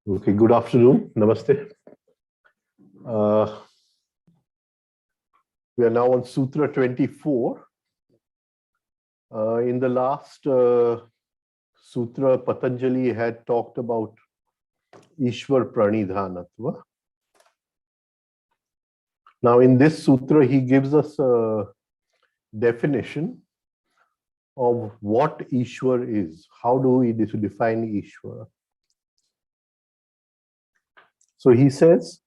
Okay, good afternoon. Namaste. We are now on Sutra 24. In the last Sutra, Patanjali had talked about Ishwar Pranidhanatva. Now, in this Sutra, he gives us a definition of what Ishwar is. How do we define Ishwara? So he says,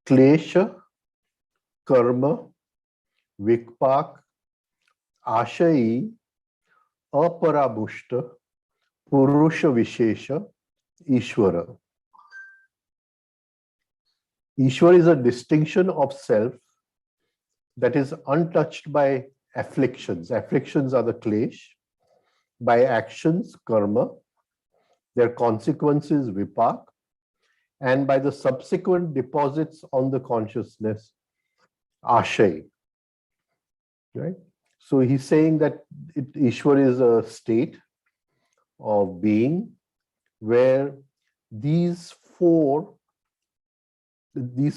Klesha, Karma, Vikpak, Ashayi, Aparamushta, Purusha Vishesha, Ishvara. Ishvara is a distinction of self that is untouched by afflictions. Afflictions are the klesh, by actions, karma, their consequences, vipak, and by the subsequent deposits on the consciousness, ashay. Right? So he's saying that Ishwar is a state of being where these four do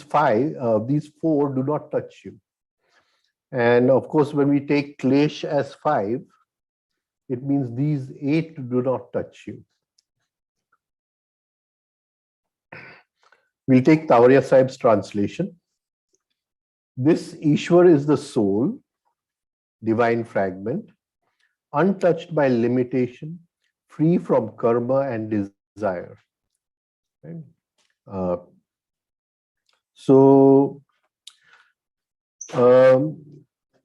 not touch you. And of course, when we take klesh as 5, it means these 8 do not touch you. We'll take Tavariaji Sahib's translation. This Ishwar is the soul, divine fragment, untouched by limitation, free from karma and desire. Right? Now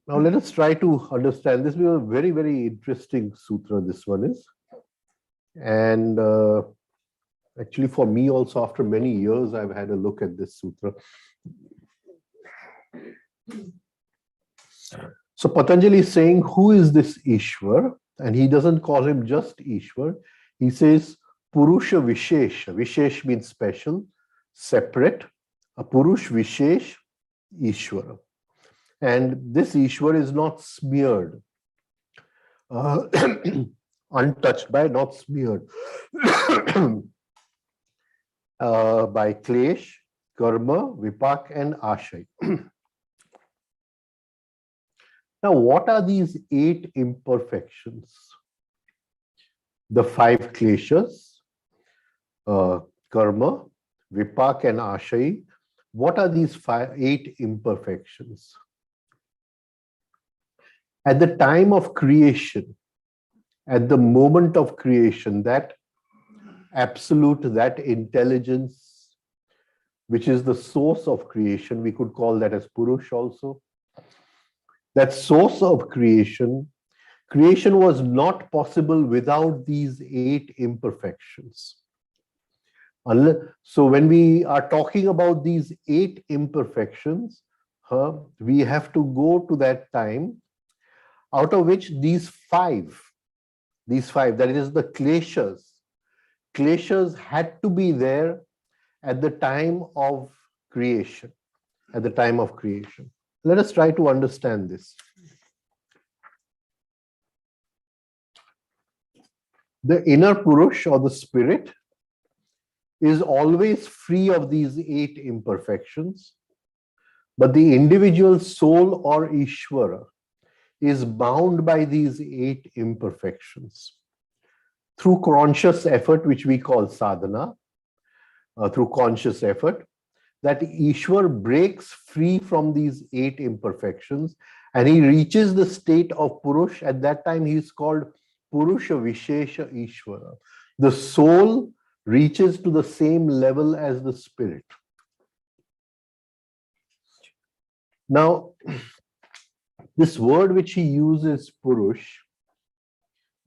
let us try to understand. This will be a very, very interesting sutra, this one is. And actually for me also, after many years, I've had a look at this sutra. So Patanjali is saying, who is this Ishwar? And he doesn't call him just Ishwar. He says, Purusha Vishesha. Vishesh means special, separate. A Purush Vishesh, Ishwara. And this Ishwar is not smeared. Untouched by, not smeared. By klesh, karma, vipak, and ashay. Now, what are these 8 imperfections? The 5 kleshas, karma, vipak, and ashay. What are these 8 imperfections? At the time of creation, at the moment of creation, that absolute, that intelligence, which is the source of creation, we could call that as Purush also. That source of creation was not possible without these 8 imperfections. So when we are talking about these 8 imperfections, we have to go to that time, out of which these 5, that is the kleshas had to be there at the time of creation, Let us try to understand this. The inner Purush or the spirit is always free of these 8 imperfections, but the individual soul or Ishvara is bound by these 8 imperfections. Through conscious effort, which we call sadhana, through conscious effort, that Ishwar breaks free from these 8 imperfections and he reaches the state of Purush. At that time, he is called Purusha Vishesha Ishvara. The soul reaches to the same level as the spirit. Now, this word which he uses, Purush,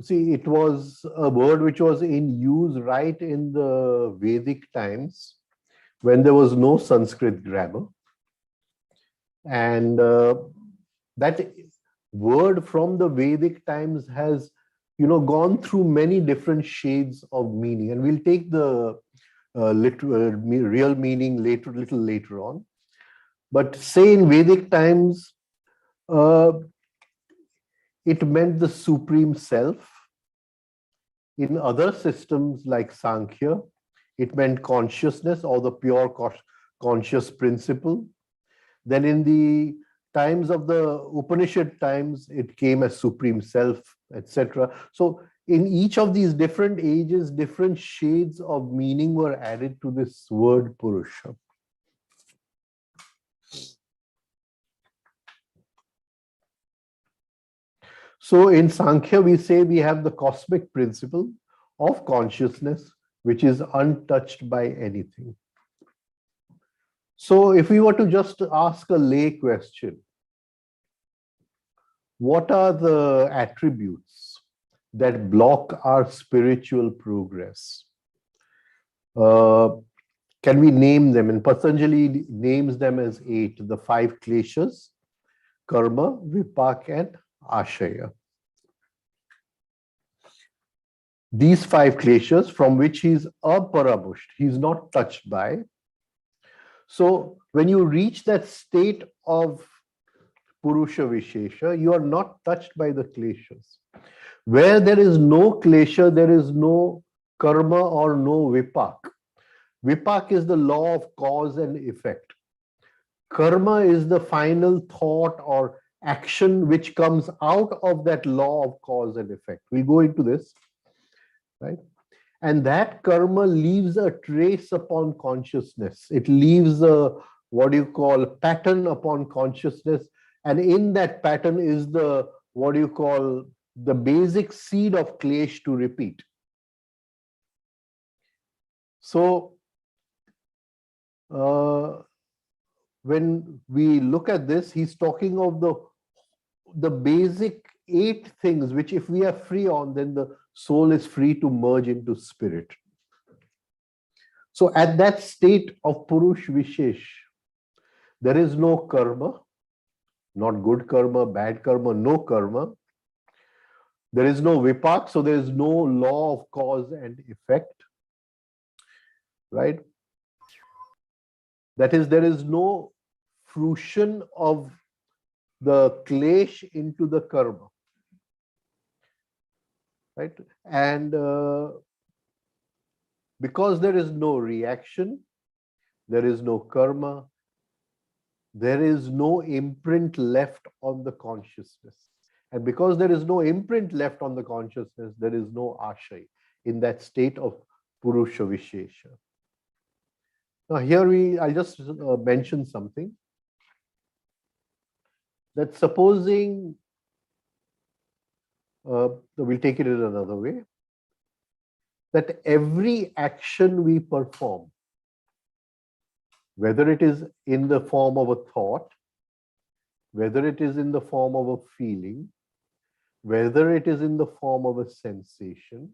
see, it was a word which was in use right in the Vedic times when there was no Sanskrit grammar. And that word from the Vedic times has, gone through many different shades of meaning. And we'll take the real meaning little later on. But say in Vedic times, it meant the supreme self. In other systems like Sankhya, it meant consciousness or the pure conscious principle. Then in the times of the Upanishad times, it came as Supreme Self, etc. So in each of these different ages, different shades of meaning were added to this word Purusha. So in Sankhya, we say we have the cosmic principle of consciousness, which is untouched by anything. So if we were to just ask a lay question, what are the attributes that block our spiritual progress? Can we name them? And Patanjali names them as 8, the 5 kleshas: karma, vipak, and ashaya. These 5 kleshas from which he's aparamusht, he's not touched by. So when you reach that state of Purusha Vishesha, you are not touched by the kleshas. Where there is no klesha, there is no karma or no vipak. Vipak is the law of cause and effect. Karma is the final thought or action which comes out of that law of cause and effect. We'll go into this, right? And that karma leaves a trace upon consciousness. It leaves a, what you call, pattern upon consciousness. And in that pattern is the, what you call, the basic seed of klesh to repeat. So, when we look at this, he's talking of the basic 8 things, which if we are free on, then the soul is free to merge into spirit. So at that state of Purush Vishesh, there is no karma, not good karma, bad karma, no karma. There is no vipak, so there is no law of cause and effect, right? That is, there is no fruition of the klesh into the karma, right? And because there is no reaction, there is no karma, there is no imprint left on the consciousness. And because there is no imprint left on the consciousness, there is no ashay in that state of Purusha Vishesha. Now here I'll just mention something. That supposing, we'll take it in another way, that every action we perform, whether it is in the form of a thought, whether it is in the form of a feeling, whether it is in the form of a sensation,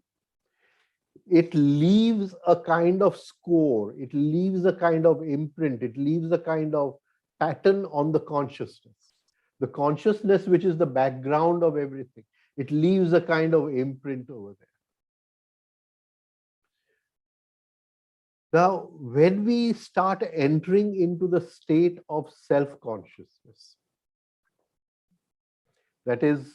it leaves a kind of score, it leaves a kind of imprint, it leaves a kind of pattern on the consciousness. The consciousness, which is the background of everything, it leaves a kind of imprint over there. Now, when we start entering into the state of self-consciousness, that is,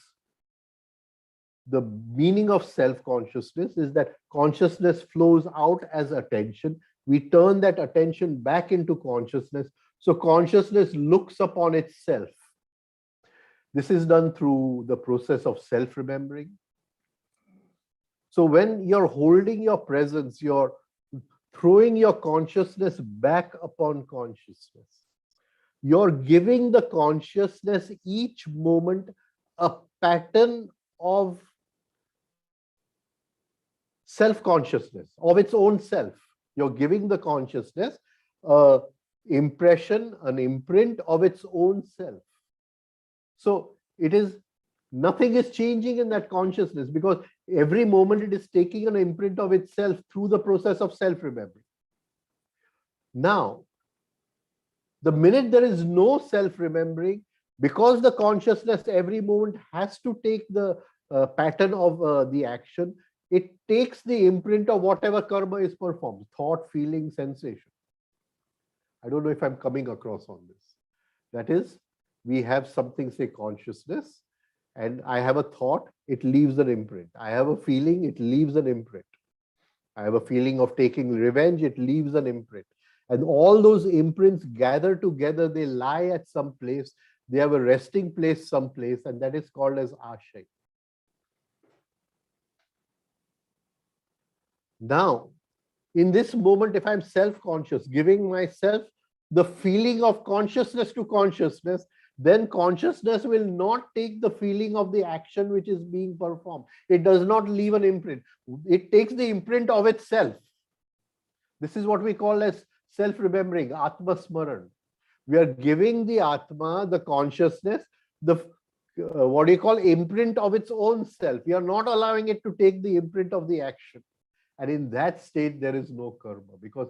the meaning of self-consciousness is that consciousness flows out as attention. We turn that attention back into consciousness. So consciousness looks upon itself. This is done through the process of self-remembering. So when you're holding your presence, you're throwing your consciousness back upon consciousness. You're giving the consciousness each moment a pattern of self-consciousness, of its own self. You're giving the consciousness an impression, an imprint of its own self. So it is, nothing is changing in that consciousness because every moment it is taking an imprint of itself through the process of self-remembering. Now, the minute there is no self-remembering, because the consciousness every moment has to take the pattern of the action, it takes the imprint of whatever karma is performed, thought, feeling, sensation. I don't know if I'm coming across on this. That is, we have something, say, consciousness. And I have a thought, it leaves an imprint. I have a feeling, it leaves an imprint. I have a feeling of taking revenge, it leaves an imprint. And all those imprints gather together, they lie at some place, they have a resting place someplace, and that is called as ashay. Now, in this moment, if I'm self-conscious, giving myself the feeling of consciousness to consciousness, then consciousness will not take the feeling of the action which is being performed. It does not leave an imprint. It takes the imprint of itself. This is what we call as self-remembering, Atma Smaran. We are giving the Atma, the consciousness, the what do you call imprint of its own self. We are not allowing it to take the imprint of the action. And in that state, there is no karma, because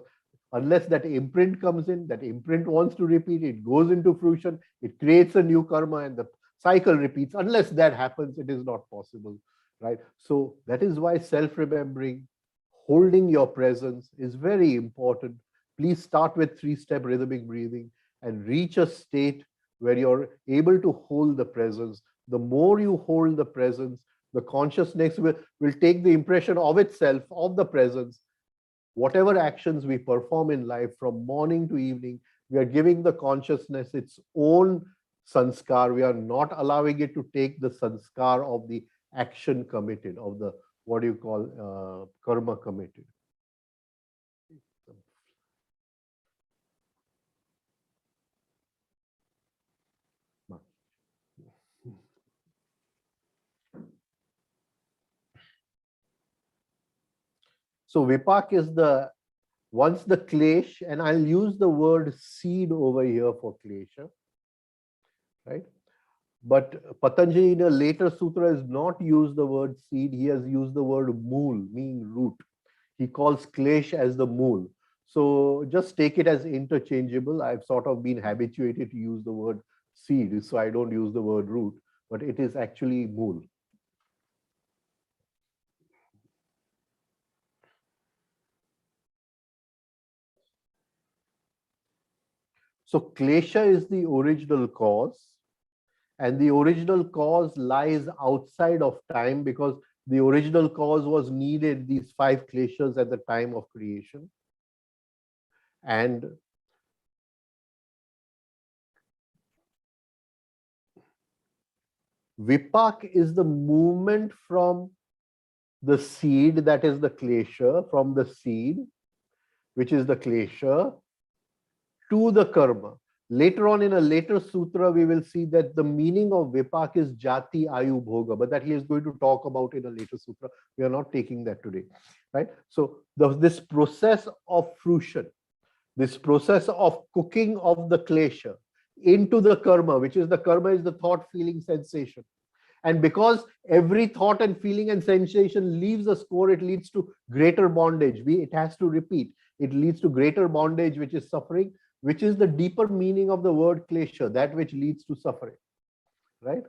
unless that imprint comes in, that imprint wants to repeat, it goes into fruition, it creates a new karma, and the cycle repeats. Unless that happens, it is not possible, right? So that is why self-remembering, holding your presence is very important. Please start with 3-step rhythmic breathing and reach a state where you're able to hold the presence. The more you hold the presence, the consciousness will take the impression of itself, of the presence. Whatever actions we perform in life from morning to evening, we are giving the consciousness its own sanskar. We are not allowing it to take the sanskar of the action committed, of the, what do you call, karma committed. So vipak is the, once the klesh, and I'll use the word seed over here for klesha, right? But Patanjali in a later sutra has not used the word seed, he has used the word mool, meaning root. He calls klesh as the mool. So just take it as interchangeable. I've sort of been habituated to use the word seed, so I don't use the word root, but it is actually mool. So klesha is the original cause, and the original cause lies outside of time, because the original cause was needed, these 5 kleshas, at the time of creation. And vipak is the movement from the seed, that is the klesha, from the seed, which is the klesha, to the karma. Later on, in a later sutra, we will see that the meaning of vipak is jati, ayu, bhoga, but that he is going to talk about in a later sutra. We are not taking that today, right? So this process of fruition, this process of cooking of the klesha into the karma, which is the karma is the thought, feeling, sensation. And because every thought and feeling and sensation leaves a score, it leads to greater bondage. It has to repeat. It leads to greater bondage, which is suffering, which is the deeper meaning of the word klesha, that which leads to suffering, right?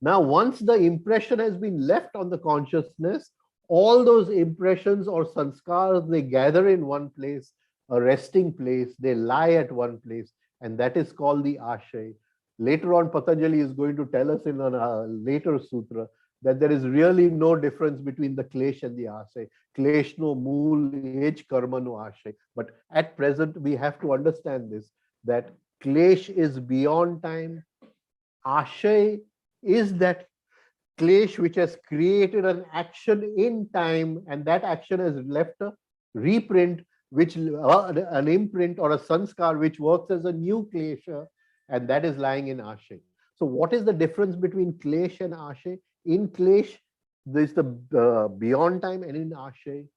Now, once the impression has been left on the consciousness, all those impressions or sanskars, they gather in one place, a resting place, they lie at one place, and that is called the ashay. Later on, Patanjali is going to tell us in a later sutra that there is really no difference between the klesh and the ashay. Klesh no mool, age karma no ashay. But at present, we have to understand this, that klesh is beyond time. Ashay is that klesh which has created an action in time, and that action has left a reprint, which an imprint or a sanskar which works as a new klesha, and that is lying in ashay. So what is the difference between klesh and ashay? In klesh, there is the beyond time, and in ashay,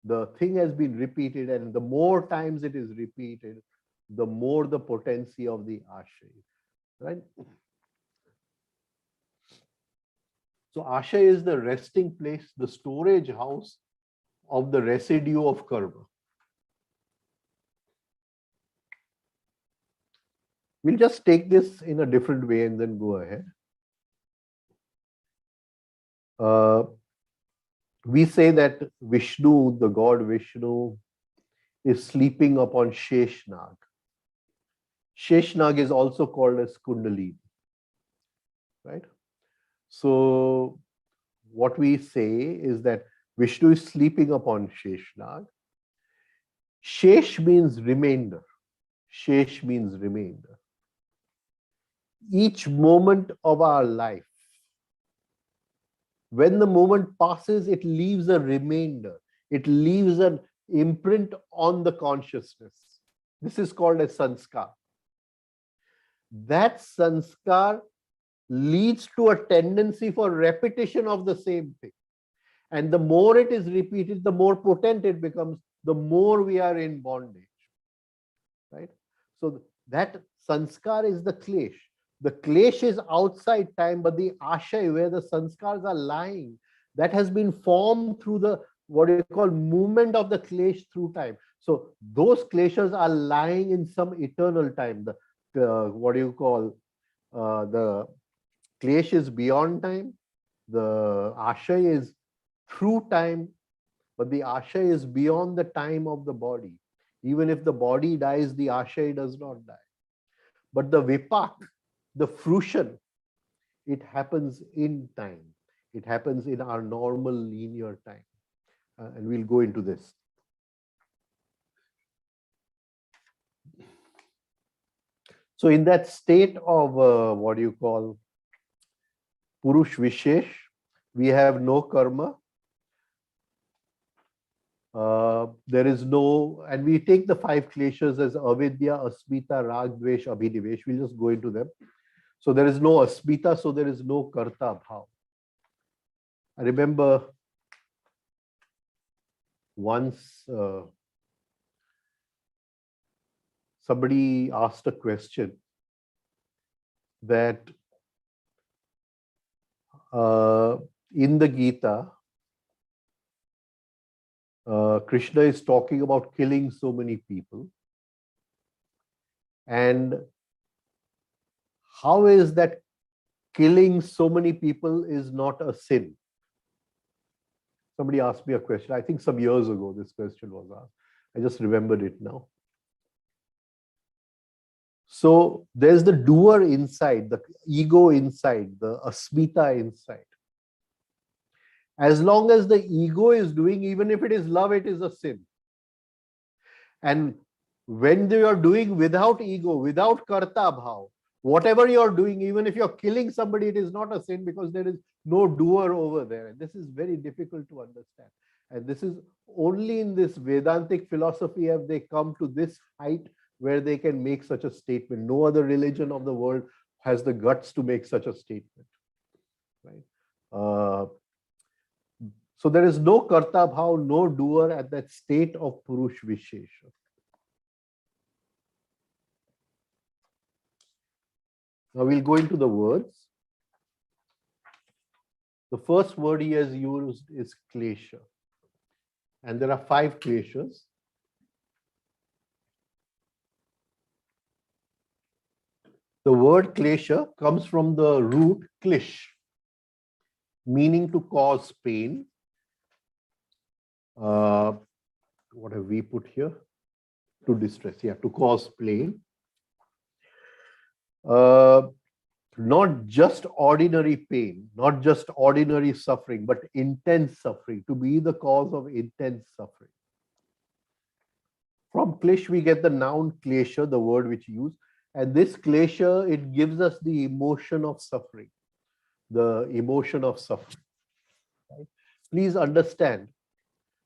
the thing has been repeated, and the more times it is repeated, the more the potency of the ashay, right? So ashay is the resting place, the storage house of the residue of karma. We'll just take this in a different way and then go ahead. We say that Vishnu, the god Vishnu, is sleeping upon Sheshnag. Sheshnag is also called as Kundalini, right? So what we say is that Vishnu is sleeping upon Sheshnag. Shesh means remainder. Shesh means remainder. Each moment of our life, when the moment passes, it leaves a remainder. It leaves an imprint on the consciousness. This is called a sanskar. That sanskar leads to a tendency for repetition of the same thing. And the more it is repeated, the more potent it becomes, the more we are in bondage. Right? So that sanskar is the klesh. The klesh is outside time, but the ashay, where the sanskars are lying, that has been formed through the what you call movement of the klesh through time. So those kleshas are lying in some eternal time. What do you call the klesh is beyond time. The ashay is through time, but the ashay is beyond the time of the body. Even if the body dies, the ashay does not die. But the vipak, the fruition, it happens in time. It happens in our normal linear time. And we'll go into this. So in that state of what do you call Purush Vishesh, we have no karma. There is no, and we take the 5 kleshas as avidya, asmita, rag, dvesh, abhinaves. We'll just go into them. So there is no asmita, so there is no karta bhav. I remember once somebody asked a question that in the Gita, Krishna is talking about killing so many people. And how is that killing so many people is not a sin? Somebody asked me a question. I think some years ago this question was asked. I just remembered it now. So there's the doer inside, the ego inside, the asmita inside. As long as the ego is doing, even if it is love, it is a sin. And when they are doing without ego, without karta bhav, whatever you're doing, even if you're killing somebody, it is not a sin because there is no doer over there. And this is very difficult to understand. And this is only in this Vedantic philosophy have they come to this height where they can make such a statement. No other religion of the world has the guts to make such a statement. Right? So there is no karta bhav, no doer at that state of Purush Vishesha. Now we'll go into the words. The first word he has used is klesha. And there are 5 kleshas. The word klesha comes from the root klish, meaning to cause pain. What have we put here? To distress, yeah, to cause pain. Not just ordinary pain, not just ordinary suffering, but intense suffering, to be the cause of intense suffering. From klish, we get the noun klesha, the word which you use. And this klesha, it gives us the emotion of suffering. The emotion of suffering. Right? Please understand,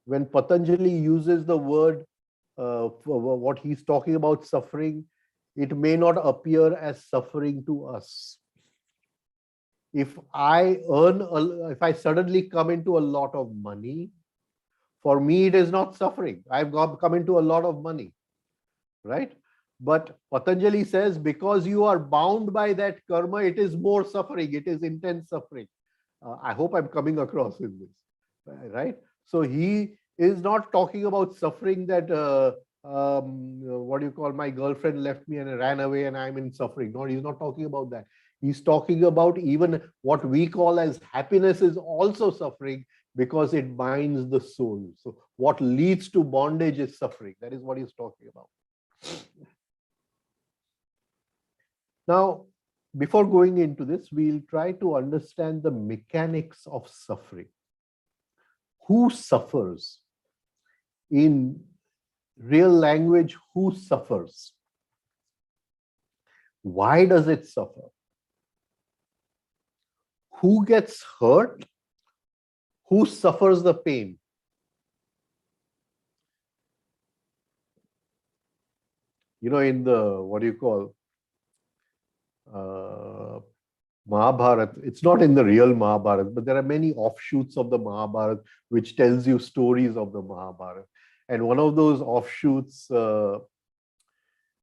when Patanjali uses the word, for what he's talking about suffering, it may not appear as suffering to us. If I if I suddenly come into a lot of money, for me it is not suffering. I've come into a lot of money, right? But Patanjali says because you are bound by that karma, it is more suffering. It is intense suffering. I hope I'm coming across in this, right? So he is not talking about suffering that what do you call, my girlfriend left me and ran away and I'm in suffering. No, he's not talking about that. He's talking about even what we call as happiness is also suffering because it binds the soul. So what leads to bondage is suffering. That is what he's talking about. Now, before going into this, we'll try to understand the mechanics of suffering. Who suffers? In real language, who suffers? Why does it suffer? Who gets hurt? Who suffers the pain? You know, in the, what do you call, Mahabharata, it's not in the real Mahabharata, but there are many offshoots of the Mahabharata which tells you stories of the Mahabharata. And one of those offshoots, there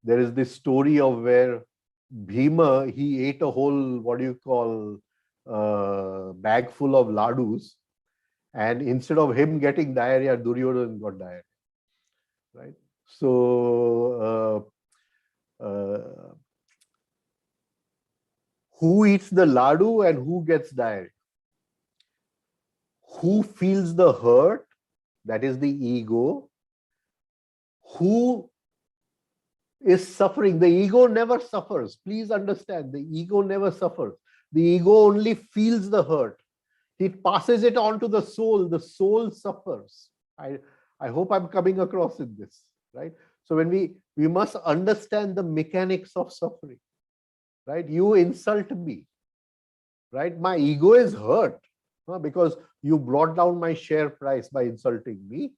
is this story of where Bhima, he ate a whole, what do you call, bag full of ladus, and instead of him getting diarrhea, Duryodhana got diarrhea, right? So, who eats the ladu and who gets diarrhea? Who feels the hurt? That is the ego. Who is suffering? The ego never suffers. Please understand, the ego never suffers. The ego only feels the hurt. It passes it on to the soul. The soul suffers. I hope I'm coming across in this, right? So when we must understand the mechanics of suffering, right? You insult me, right? My ego is hurt because you brought down my share price by insulting me,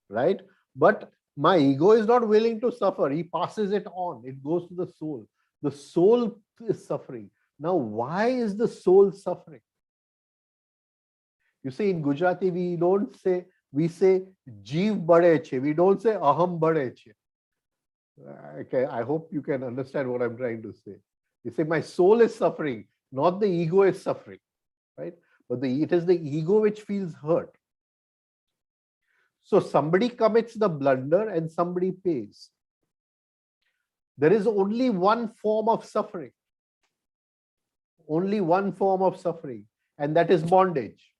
right? But my ego is not willing to suffer. He passes it on. It goes to the soul. The soul is suffering. Now, why is the soul suffering? You see, in Gujarati, we say jeev bade che. We don't say aham bade che. Okay, I hope you can understand what I'm trying to say. You say my soul is suffering, not the ego is suffering, right? But it is the ego which feels hurt. So somebody commits the blunder and somebody pays. There is only one form of suffering. Only one form of suffering, and that is bondage.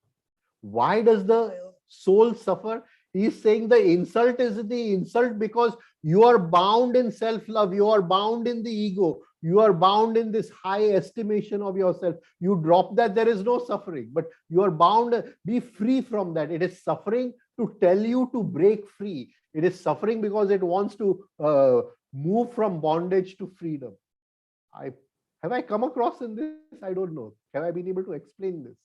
Why does the soul suffer? He is saying the insult is the insult because you are bound in self-love, you are bound in the ego, you are bound in this high estimation of yourself. You drop that, there is no suffering, but you are bound. Be free from that. It is suffering to tell you to break free. It is suffering because it wants to move from bondage to freedom. Have I come across in this? I don't know. Have I been able to explain this?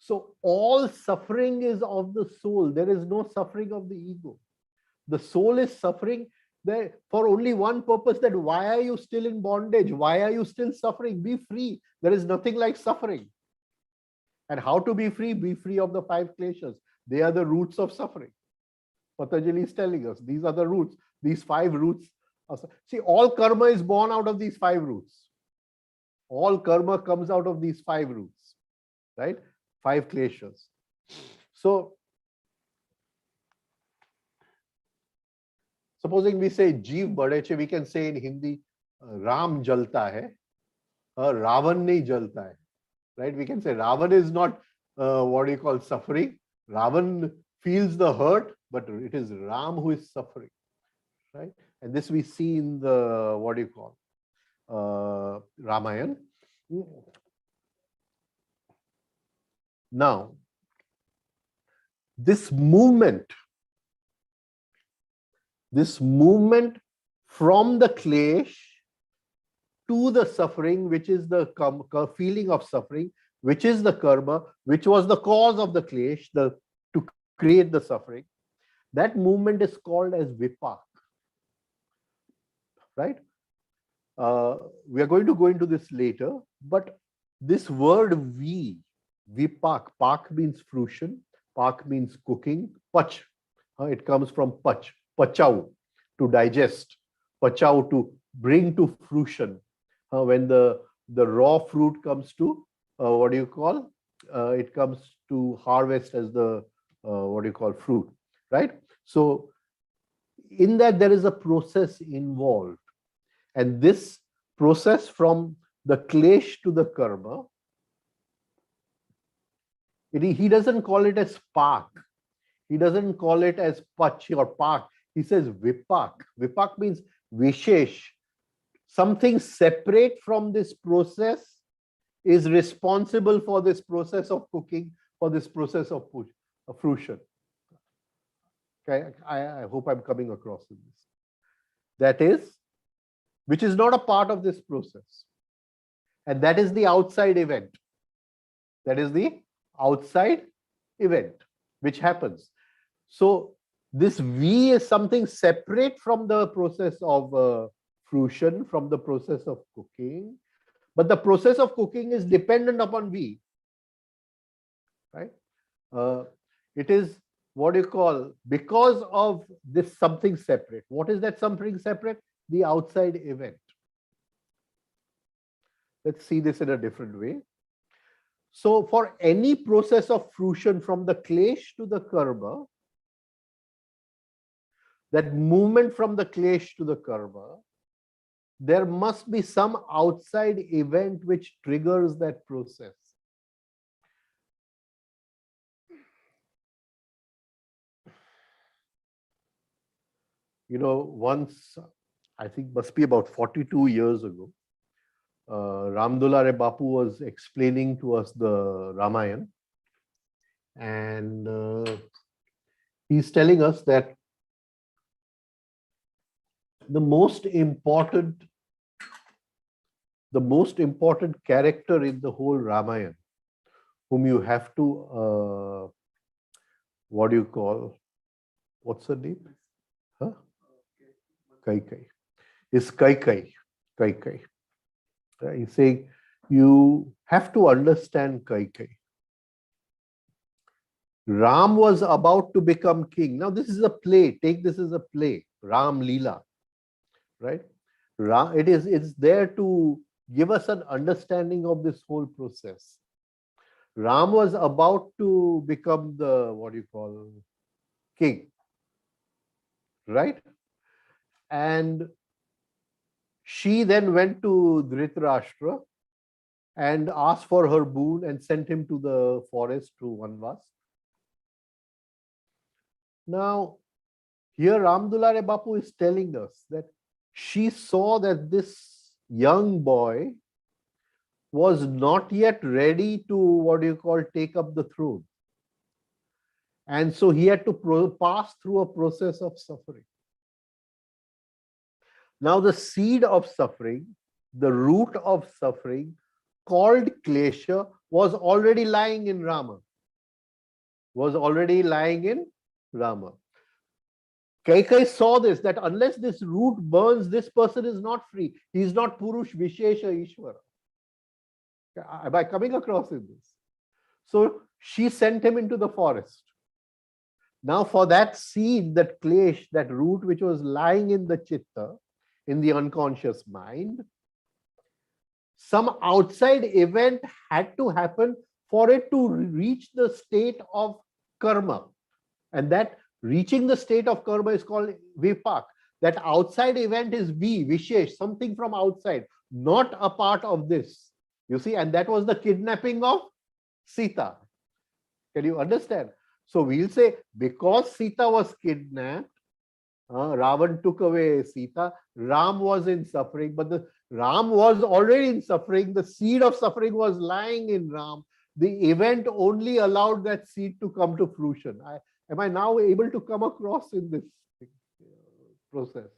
So all suffering is of the soul. There is no suffering of the ego. The soul is suffering there for only one purpose, that why are you still in bondage? Why are you still suffering? Be free. There is nothing like suffering. And how to be free? Be free of the 5 kleshas. They are the roots of suffering. Patanjali is telling us these are the roots. These 5 roots. See, all karma is born out of these 5 roots. All karma comes out of these 5 roots, right? 5 kleshas. So, supposing we say jeev bade che, we can say in Hindi, Ram jalta hai, Ravan nahi jalta hai, right? We can say Ravan is not what you call suffering. Ravan feels the hurt, but it is Ram who is suffering, right? And this we see in the, what do you call, Ramayana. Now, this movement from the klesh to the suffering, which is the feeling of suffering, which is the karma, which was the cause of the klesh, to create the suffering, that movement is called as vipak, right? We are going to go into this later, but this word vipak, pak means fruition, pak means cooking, pach, it comes from pach, pachau, to digest, pachau, to bring to fruition. When the raw fruit comes to, what do you call, it comes to harvest as the, what do you call, fruit, right? So in that there is a process involved. And this process from the klesh to the karma, he doesn't call it as pak. He doesn't call it as pach or pak. He says vipak. Vipak means vishesh, something separate from this process is responsible for this process of cooking, for this process of fruition. Okay, I hope I'm coming across in this. That is, which is not a part of this process. And that is the outside event. That is the outside event which happens. So this V is something separate from the process of fruition, from the process of cooking. But the process of cooking is dependent upon V. Right? It is what you call, because of this something separate. What is that something separate? The outside event. Let's see this in a different way. So for any process of fruition from the klesh to the karma, that movement from the klesh to the karma, there must be some outside event which triggers that process. You know, once, I think must be about 42 years ago, Ramdulare Bapu was explaining to us the Ramayana, and he's telling us that the most important character in the whole Ramayana, whom you have to, what do you call, what's her name? Huh? Kaikai. Is Kaikai. Kaikai. He's saying, you have to understand Kaikai. Ram was about to become king. Now this is a play. Take this as a play. Ram Leela. Right? It's there to give us an understanding of this whole process. Ram was about to become the, what do you call, king. Right? And she then went to Dhritarashtra and asked for her boon and sent him to the forest to Vanvas. Now, here Ramdulare Bapu is telling us that she saw that this young boy was not yet ready to, what do you call, take up the throne. And so he had to pass through a process of suffering. Now the seed of suffering, the root of suffering, called klesha, was already lying in Rama. Kaikai saw this, that unless this root burns, this person is not free. He is not Purush Vishesha Ishvara. Am I coming across in this? So she sent him into the forest. Now for that seed, that klesh, that root which was lying in the chitta, in the unconscious mind, some outside event had to happen for it to reach the state of karma. And that reaching the state of karma is called vipak. That outside event is vishesh, something from outside, not a part of this. You see, and that was the kidnapping of Sita. Can you understand? So we'll say, because Sita was kidnapped, Ravan took away Sita, Ram was in suffering, but the Ram was already in suffering. The seed of suffering was lying in Ram. The event only allowed that seed to come to fruition. Am I now able to come across in this process?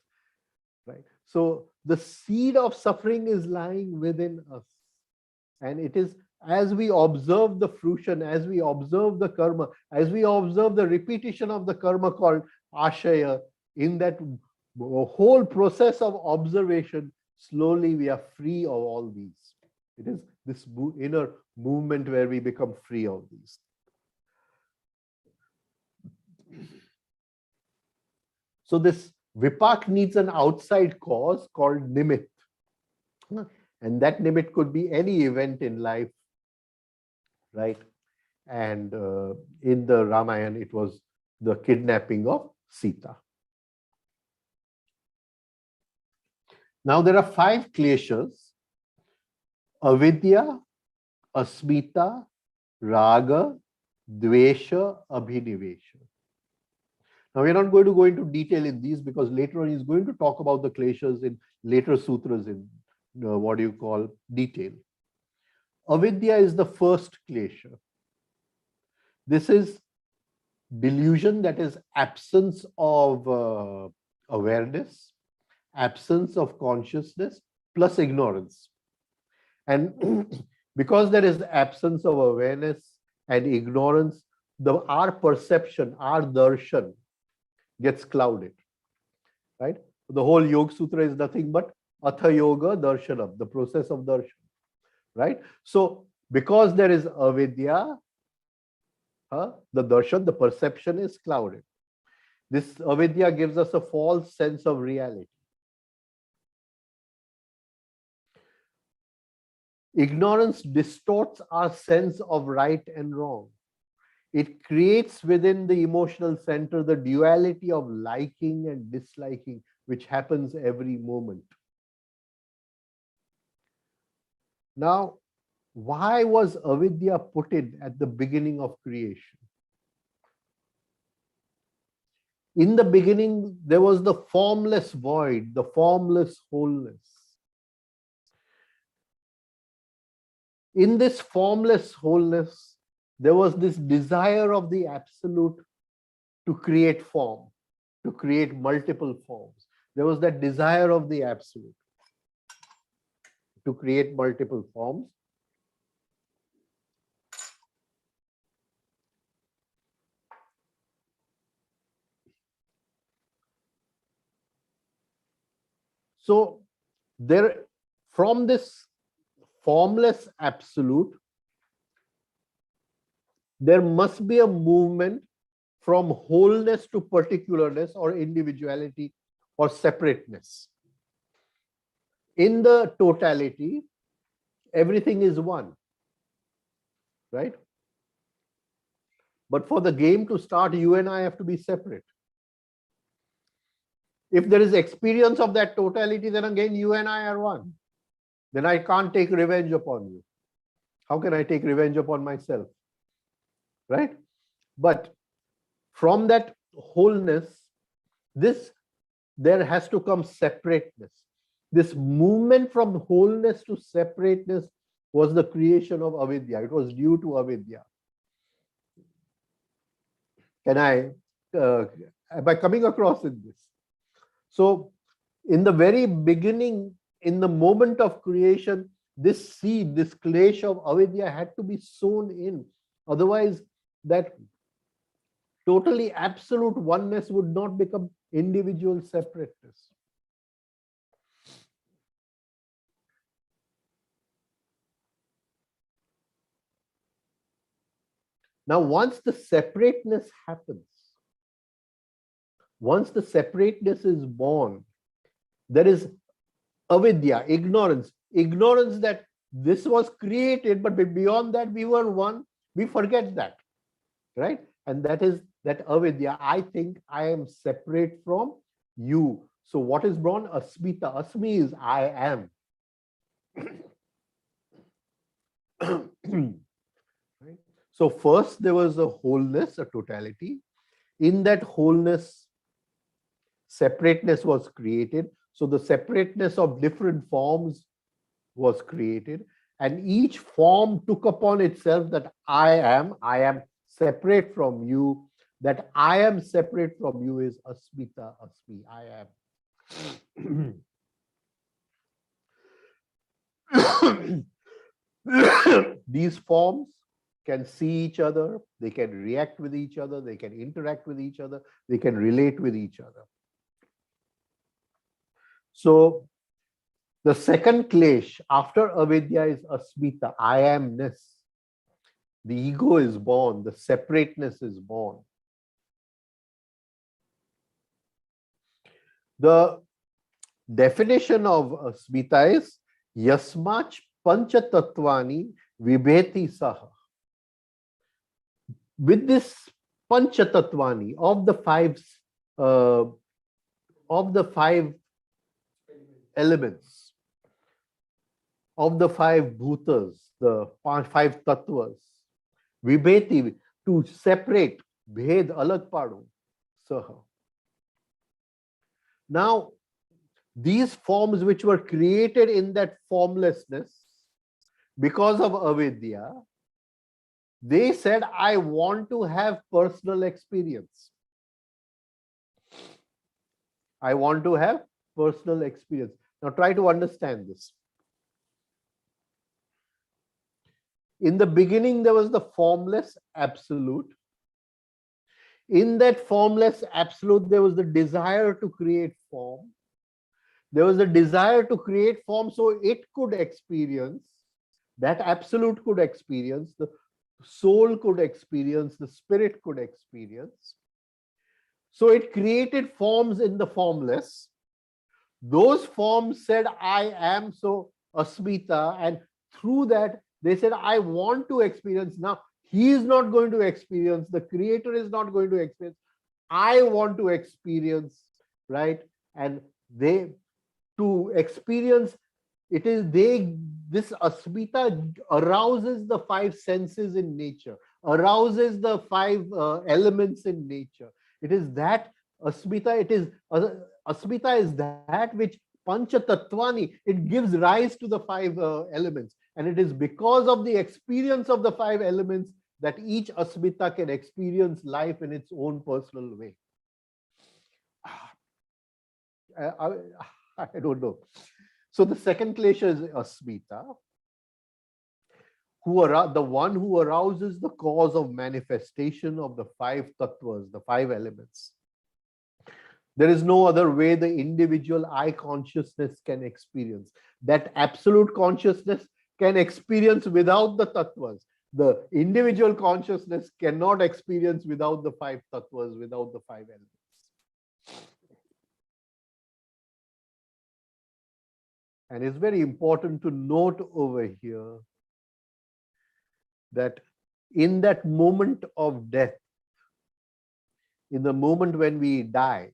Right. So the seed of suffering is lying within us. And it is as we observe the fruition, as we observe the karma, as we observe the repetition of the karma called ashaya, in that whole process of observation, slowly we are free of all these. It is this inner movement where we become free of these. So this vipak needs an outside cause called nimit. And that nimit could be any event in life, right? And in the Ramayana, it was the kidnapping of Sita. Now there are 5 kleshas: avidya, asmita, raga, dvesha, abhinivesha. Now, we're not going to go into detail in these because later on he's going to talk about the kleshas in later sutras in what do you call detail. Avidya is the first klesha. This is delusion, that is absence of awareness, absence of consciousness plus ignorance. And because there is absence of awareness and ignorance, our perception, our darshan gets clouded, right? The whole Yoga Sutra is nothing but Atha Yoga Darshanam, the process of darshan, right? So because there is avidya, the darshan, the perception is clouded. This avidya gives us a false sense of reality. Ignorance distorts our sense of right and wrong. It creates within the emotional center the duality of liking and disliking, which happens every moment. Now, why was avidya put in at the beginning of creation? In the beginning, there was the formless void, the formless wholeness. In this formless wholeness, there was this desire of the absolute to create form, to create multiple forms. There was that desire of the absolute to create multiple forms. So there, from this formless absolute, there must be a movement from wholeness to particularness or individuality or separateness. In the totality, everything is one, right? But for the game to start, you and I have to be separate. If there is experience of that totality, then again, you and I are one. Then I can't take revenge upon you. How can I take revenge upon myself? Right? But from that wholeness, there has to come separateness. This movement from wholeness to separateness was the creation of avidya. It was due to avidya. Am I coming across in this? So in the very beginning, in the moment of creation, this seed, this klesha of avidya had to be sown in. Otherwise, that totally absolute oneness would not become individual separateness. Now, once the separateness happens, once the separateness is born, there is avidya, ignorance that this was created, but beyond that we were one. We forget that, right? And that is that avidya. I think I am separate from you. So what is born? Asmita. Asmi is I am. Right? So first there was a wholeness, a totality. In that wholeness, separateness was created. So the separateness of different forms was created. And each form took upon itself that I am separate from you. That I am separate from you is Asmita, Asmi, I am. These forms can see each other, they can react with each other, they can interact with each other, they can relate with each other. So the second klesh after avidya is asmita, I amness. The ego is born, the separateness is born. The definition of asmita is yasmach panchatatvani vibheti saha. With this panchatatvani of the five elements, of the five bhutas, the five tattvas, vibheti, to separate, bhed, alag padu, saha. Now, these forms which were created in that formlessness because of avidya, they said, I want to have personal experience. I want to have personal experience. Now try to understand this. In the beginning, there was the formless absolute. In that formless absolute, there was the desire to create form. There was a desire to create form so it could experience, that absolute could experience, the soul could experience, the spirit could experience. So it created forms in the formless. Those forms said, I am, so Asmita, and through that, they said, I want to experience. Now, he is not going to experience, the creator is not going to experience. I want to experience, right? And they, to experience, it is they, this Asmita arouses the five senses in nature, arouses the five elements in nature. It is that Asmita, it is Asmita is that which Pancha Tattvani, it gives rise to the five elements. And it is because of the experience of the five elements that each Asmita can experience life in its own personal way. I don't know. So the second klesha is Asmita, the one who arouses the cause of manifestation of the five tattvas, the five elements. There is no other way the individual I consciousness can experience. That absolute consciousness can experience without the tattvas. The individual consciousness cannot experience without the five tattvas, without the five elements. And it's very important to note over here that in that moment of death, in the moment when we die,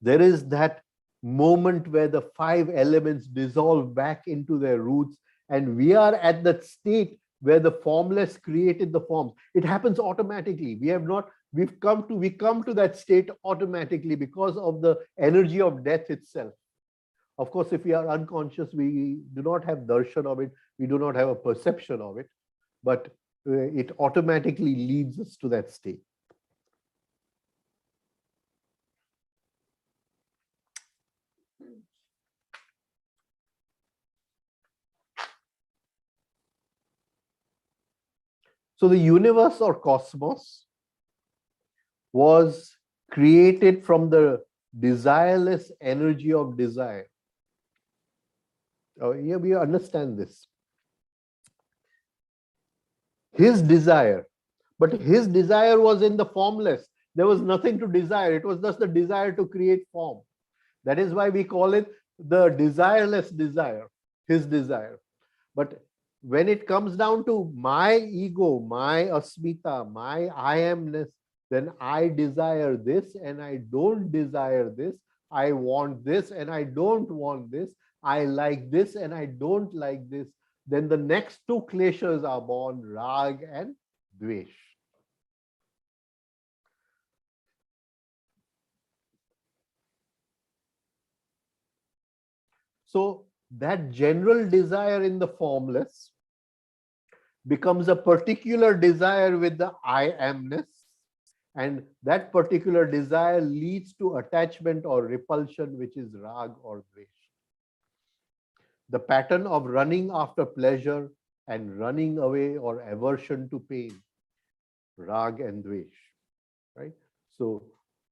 there is that moment where the five elements dissolve back into their roots, and we are at that state where the formless created the forms. It happens automatically. We come to that state automatically because of the energy of death itself. Of course, if we are unconscious, we do not have darshan of it, we do not have a perception of it, but it automatically leads us to that state. So the universe or cosmos was created from the desireless energy of desire. Yeah, we understand this. His desire, but his desire was in the formless. There was nothing to desire. It was just the desire to create form. That is why we call it the desireless desire, his desire. But when it comes down to my ego, my asmita, my I amness, then I desire this and I don't desire this. I want this and I don't want this. I like this and I don't like this. Then the next two kleshas are born, rag and dvesh. So that general desire in the formless becomes a particular desire with the I amness, and that particular desire leads to attachment or repulsion, which is rag or dvesh. The pattern of running after pleasure and running away or aversion to pain, rag and dvesh, right? So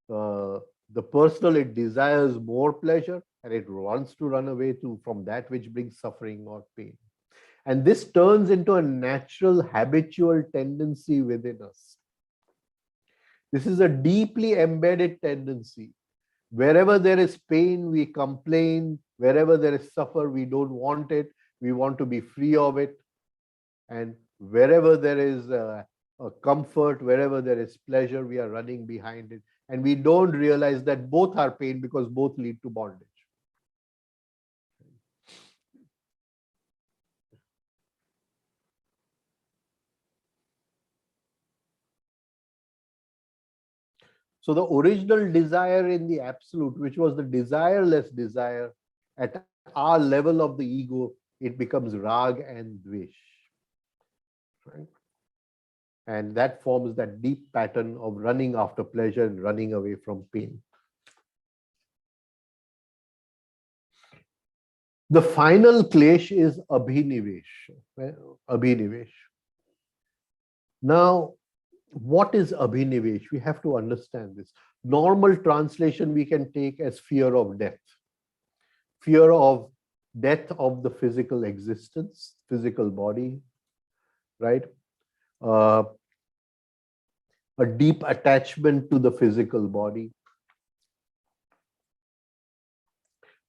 the personal, it desires more pleasure and it wants to run away from that which brings suffering or pain. And this turns into a natural habitual tendency within us. This is a deeply embedded tendency. Wherever there is pain, we complain. Wherever there is suffer, we don't want it. We want to be free of it. And wherever there is a comfort, wherever there is pleasure, we are running behind it. And we don't realize that both are pain because both lead to bondage. So the original desire in the absolute, which was the desireless desire, at our level of the ego, it becomes rag and dvesh. Right? And that forms that deep pattern of running after pleasure and running away from pain. The final klesh is Abhinaves. Abhinaves. Now, what is Abhinaves? We have to understand this. Normal translation we can take as fear of death. Fear of death of the physical existence, physical body, right? A deep attachment to the physical body.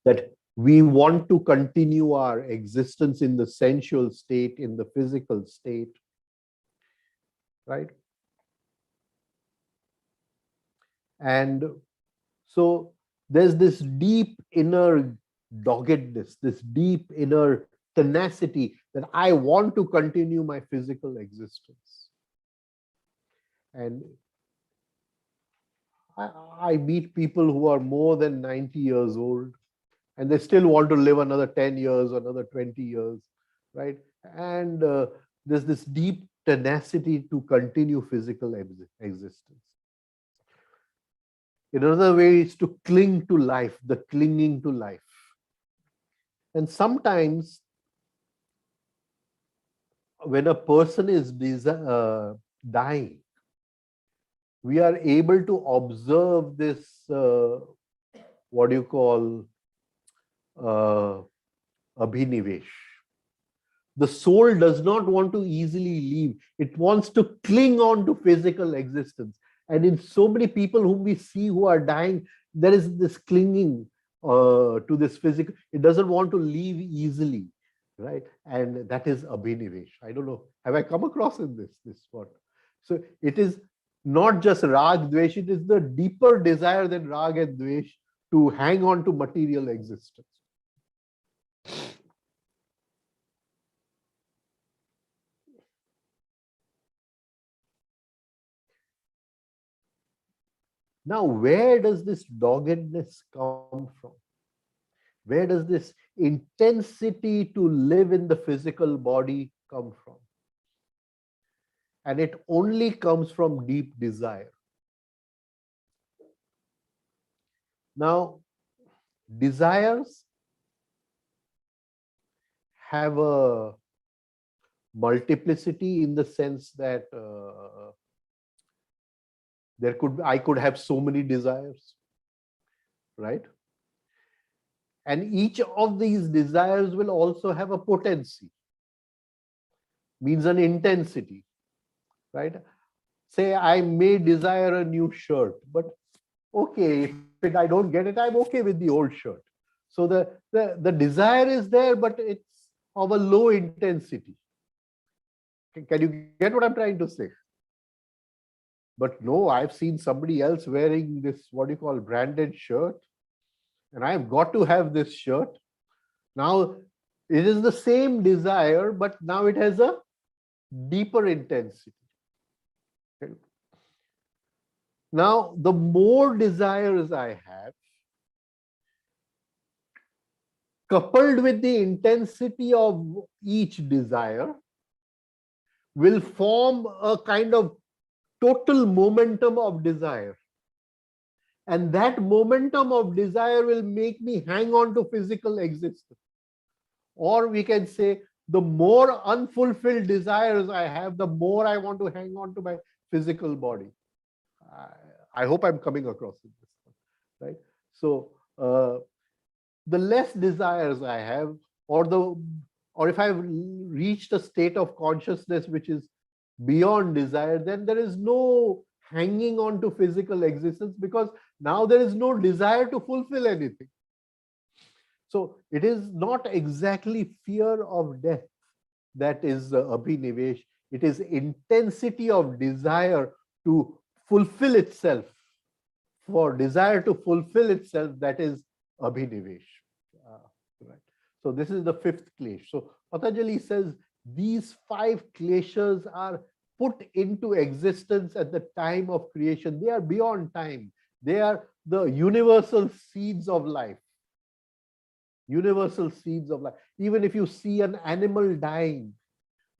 That we want to continue our existence in the sensual state, in the physical state, right? And so there's this deep inner doggedness, this deep inner tenacity that I want to continue my physical existence. And I meet people who are more than 90 years old and they still want to live another 10 years, another 20 years, right? And there's this deep tenacity to continue physical existence. In other ways, to cling to life, the clinging to life. And sometimes when a person is dying, we are able to observe this, what do you call, Abhinaves. The soul does not want to easily leave. It wants to cling on to physical existence. And in so many people whom we see who are dying, there is this clinging to this physical. It doesn't want to leave easily, right? And that is Abhinaves. I don't know. Have I come across in this spot? So it is not just rag, dvesh. It is the deeper desire than rag and dvesh to hang on to material existence. Now, where does this doggedness come from? Where does this intensity to live in the physical body come from? And it only comes from deep desire. Now, desires have a multiplicity in the sense that I could have so many desires, right? And each of these desires will also have a potency, means an intensity, right? Say I may desire a new shirt, but okay, if I don't get it, I'm okay with the old shirt. So the desire is there, but it's of a low intensity. Can you get what I'm trying to say? But no, I've seen somebody else wearing this, what do you call, branded shirt, and I've got to have this shirt. Now, it is the same desire, but now it has a deeper intensity. Okay. Now, the more desires I have, coupled with the intensity of each desire, will form a kind of total momentum of desire. And that momentum of desire will make me hang on to physical existence. Or we can say, the more unfulfilled desires I have, the more I want to hang on to my physical body. I hope I'm coming across in this one, right? So the less desires I have, or if I've reached a state of consciousness which is beyond desire, then there is no hanging on to physical existence, because now there is no desire to fulfill anything. So it is not exactly fear of death that is Abhinaves. It is intensity of desire to fulfill itself. For desire to fulfill itself, that is Abhinaves. Right. So this is the fifth klesh. So Patanjali says these 5 kleshas are put into existence at the time of creation. They are beyond time. They are the universal seeds of life. Universal seeds of life. Even if you see an animal dying,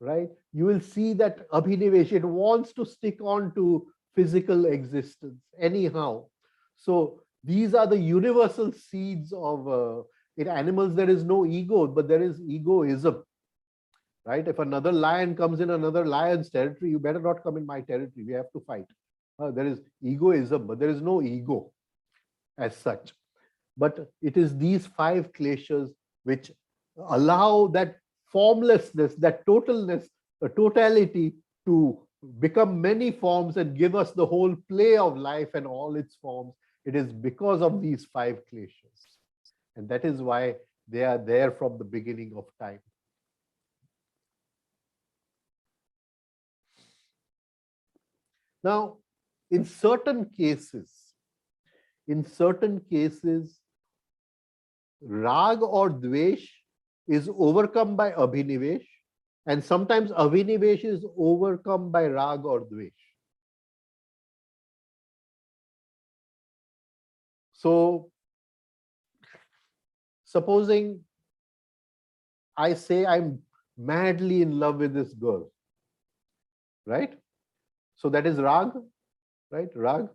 right, you will see that Abhinaves, it wants to stick on to physical existence anyhow. So these are the universal seeds of, in animals, there is no ego, but there is egoism, right? If another lion comes in another lion's territory, you better not come in my territory. We have to fight. There is egoism, but there is no ego as such. But it is these five kleshas which allow that formlessness, that totalness, the totality to become many forms and give us the whole play of life and all its forms. It is because of these five kleshas. And that is why they are there from the beginning of time. Now, in certain cases, rag or dvesh is overcome by abhinivesh, and sometimes abhinivesh is overcome by rag or dvesh. So, supposing I say I'm madly in love with this girl, right? So that is rag, right? Rag.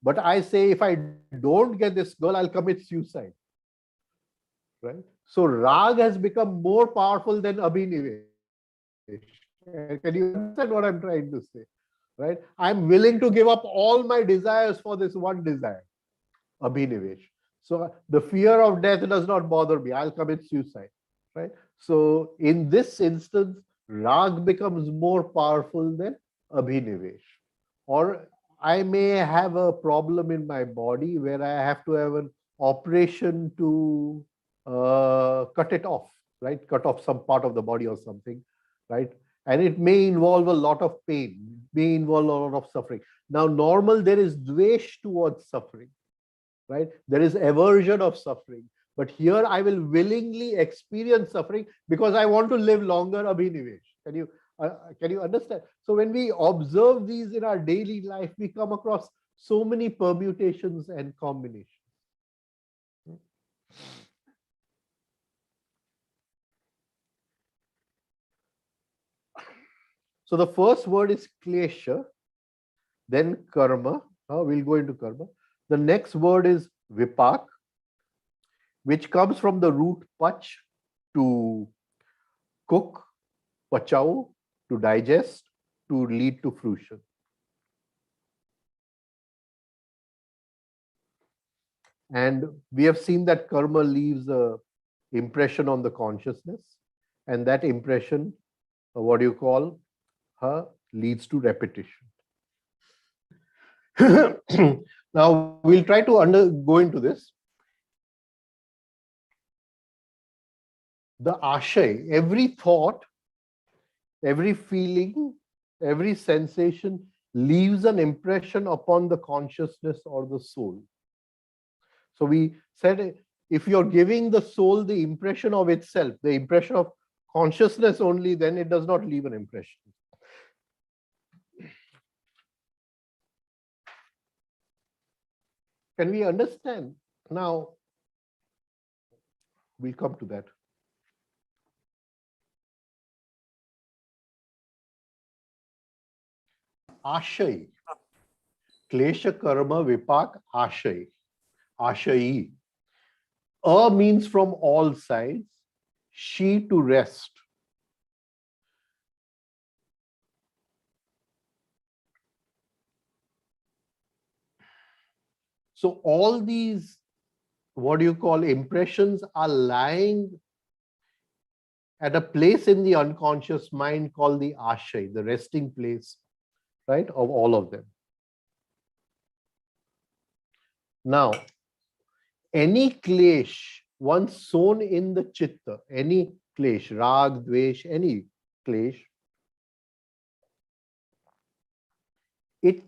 But I say if I don't get this girl, I'll commit suicide, right? So rag has become more powerful than abhinivesh. Can you understand what I'm trying to say? Right? I'm willing to give up all my desires for this one desire, Abhinavesh. So the fear of death does not bother me. I'll commit suicide. Right? So in this instance, rag becomes more powerful than Abhinavesh. Or I may have a problem in my body where I have to have an operation to cut it off, right? Cut off some part of the body or something, right? And it may involve a lot of pain, may involve a lot of suffering. Now, normal, there is dvesh towards suffering, right? There is aversion of suffering. But here I will willingly experience suffering because I want to live longer, Abhinivesh. Can you understand? So when we observe these in our daily life, we come across so many permutations and combinations. So the first word is klesha, then karma. We'll go into karma. The next word is vipak, which comes from the root pach, to cook, pachau, to digest, to lead to fruition. And we have seen that karma leaves a impression on the consciousness, and that impression, what do you call, leads to repetition. Now we'll try to go into this. The ashay, every thought, every feeling, every sensation leaves an impression upon the consciousness or the soul. So we said, if you're giving the soul the impression of itself, the impression of consciousness only, then it does not leave an impression. Can we understand? Now, we'll come to that. Ashay. Klesha karma vipak ashay. Ashayi. A means from all sides. She, to rest. So all these, what do you call, impressions are lying at a place in the unconscious mind called the ashay, the resting place, right, of all of them. Now, any klesh once sown in the chitta, any klesh, rag, dvesh, any klesh, it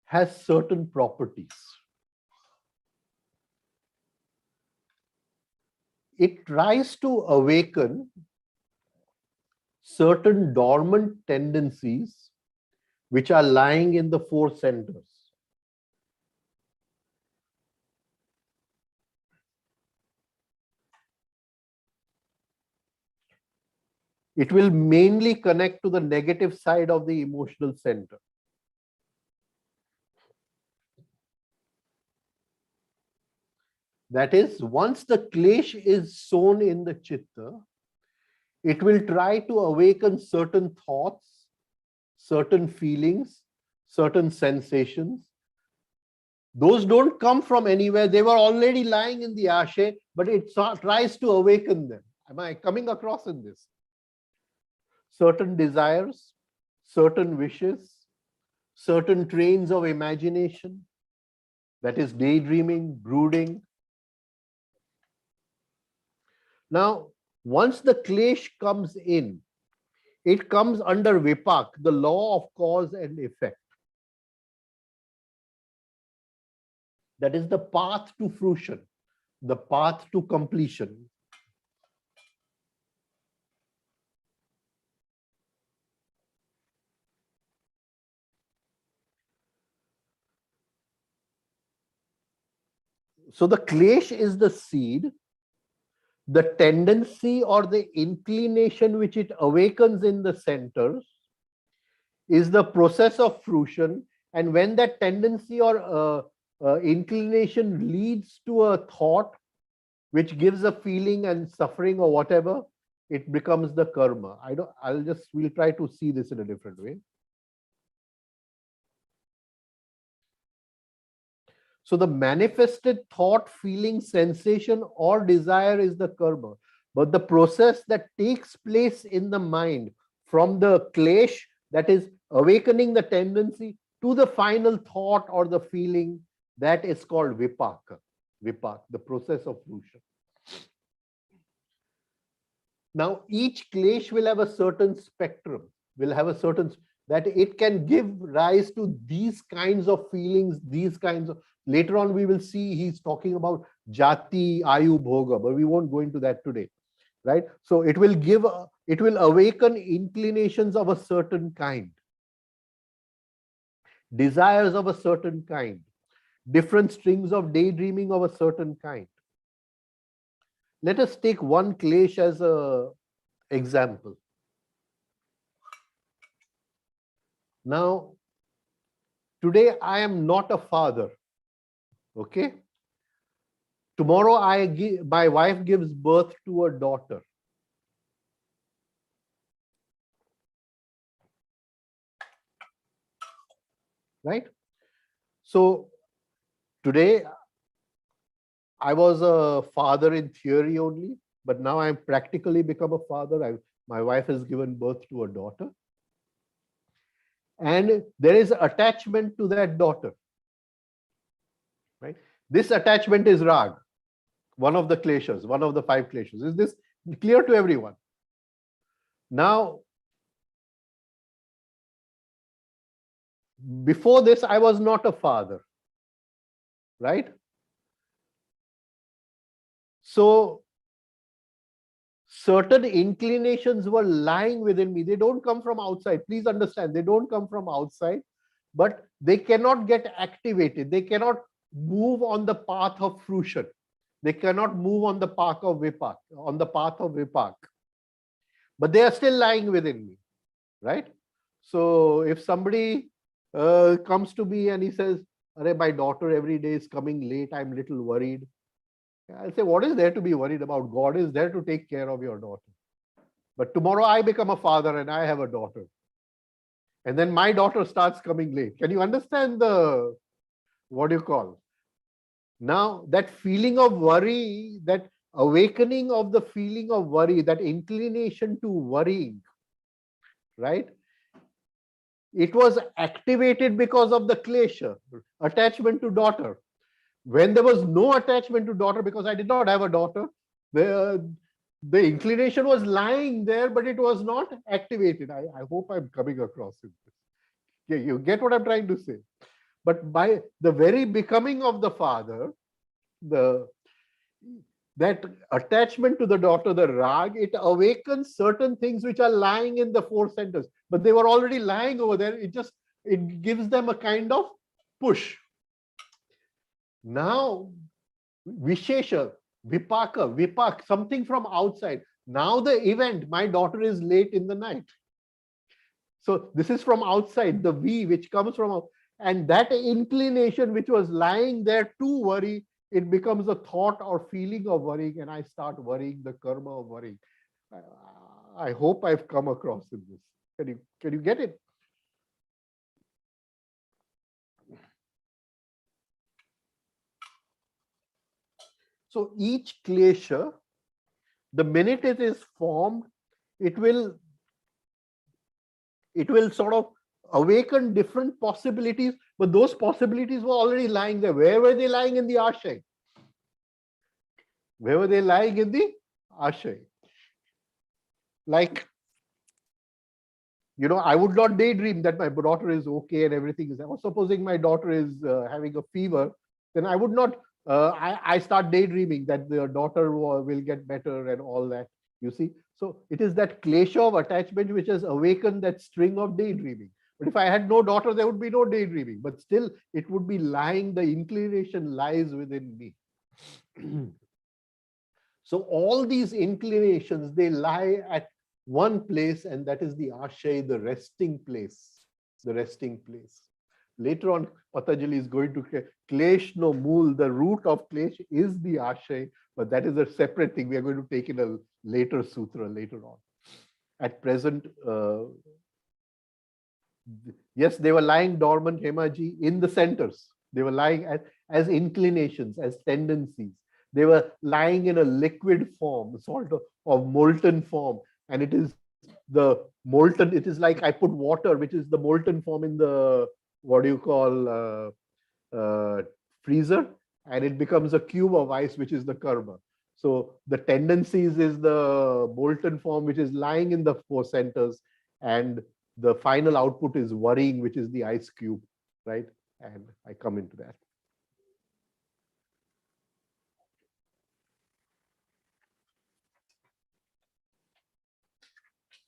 has certain properties. It tries to awaken certain dormant tendencies which are lying in the four centers. It will mainly connect to the negative side of the emotional center. That is, once the klesh is sown in the chitta, it will try to awaken certain thoughts, certain feelings, certain sensations. Those don't come from anywhere. They were already lying in the ashe, but it tries to awaken them. Am I coming across in this? Certain desires, certain wishes, certain trains of imagination, that is daydreaming, brooding. Now, once the klesh comes in, it comes under vipak, the law of cause and effect. That is the path to fruition, the path to completion. So the klesh is the seed. The tendency or the inclination which it awakens in the centers is the process of fruition. And when that tendency or inclination leads to a thought which gives a feeling and suffering or whatever, it becomes the karma. We'll try to see this in a different way. So the manifested thought, feeling, sensation, or desire is the karma. But the process that takes place in the mind from the klesh, that is awakening the tendency, to the final thought or the feeling, that is called vipaka. Vipak, the process of fruition. Now, each klesh will have a certain spectrum, will have a certain, that it can give rise to these kinds of feelings, these kinds of, later on we will see he's talking about jati, ayu, bhoga, but we won't go into that today, right? So it will give, it will awaken inclinations of a certain kind, desires of a certain kind, different strings of daydreaming of a certain kind. Let us take one klesh as an example. Now, today I am not a father. Okay. Tomorrow my wife gives birth to a daughter. Right? So today I was a father in theory only, but now I'm practically become a father. My wife has given birth to a daughter. And there is attachment to that daughter. Right? This attachment is rag, one of the kleshas, one of the 5 kleshas. Is this clear to everyone? Now, before this, I was not a father, right? So, certain inclinations were lying within me. They don't come from outside. Please understand, they don't come from outside, but they cannot get activated. They cannot move on the path of fruition. They cannot move on the path of vipak, but they are still lying within me, right? So if somebody comes to me and he says, "Arey, my daughter every day is coming late, I'm a little worried." I'll say, what is there to be worried about? God is there to take care of your daughter. But tomorrow I become a father and I have a daughter. And then my daughter starts coming late. Can you understand the, what do you call? Now, that feeling of worry, that awakening of the feeling of worry, that inclination to worrying, right? It was activated because of the klesha, attachment to daughter. When there was no attachment to daughter, because I did not have a daughter, the inclination was lying there, but it was not activated. I hope I'm coming across it. Yeah, you get what I'm trying to say. But by the very becoming of the father, the that attachment to the daughter, the rag, it awakens certain things which are lying in the four centers, but they were already lying over there. It gives them a kind of push. Now, Vishesha, Vipaka, Vipak, something from outside. Now the event, my daughter is late in the night. So this is from outside, the V which comes from out, and that inclination which was lying there to worry, it becomes a thought or feeling of worrying, and I start worrying, the karma of worrying. I hope I've come across in this. Can you get it? So each klesha, the minute it is formed, it will sort of awaken different possibilities, but those possibilities were already lying there. Where were they lying? In the ashay? Where were they lying? In the ashay? Like, I would not daydream that my daughter is okay and everything is, or supposing my daughter is having a fever, then I would not, I start daydreaming that the daughter will get better and all that, you see. So it is that klesha of attachment which has awakened that string of daydreaming. But if I had no daughter, there would be no daydreaming, but still it would be lying, the inclination lies within me. So all these inclinations, they lie at one place, and that is the ashay, the resting place, the resting place. Later on, Patanjali is going to klesh no mool, the root of klesh is the ashay, but that is a separate thing. We are going to take in a later sutra later on. At present, yes, they were lying dormant, Hemaji, in the centers. They were lying as inclinations, as tendencies. They were lying in a liquid form, sort of molten form. And it is the molten, it is like I put water, which is the molten form, in the, what do you call, freezer, and it becomes a cube of ice, which is the karma. So the tendencies is the molten form, which is lying in the four centers, and the final output is worrying, which is the ice cube, right? And I come into that.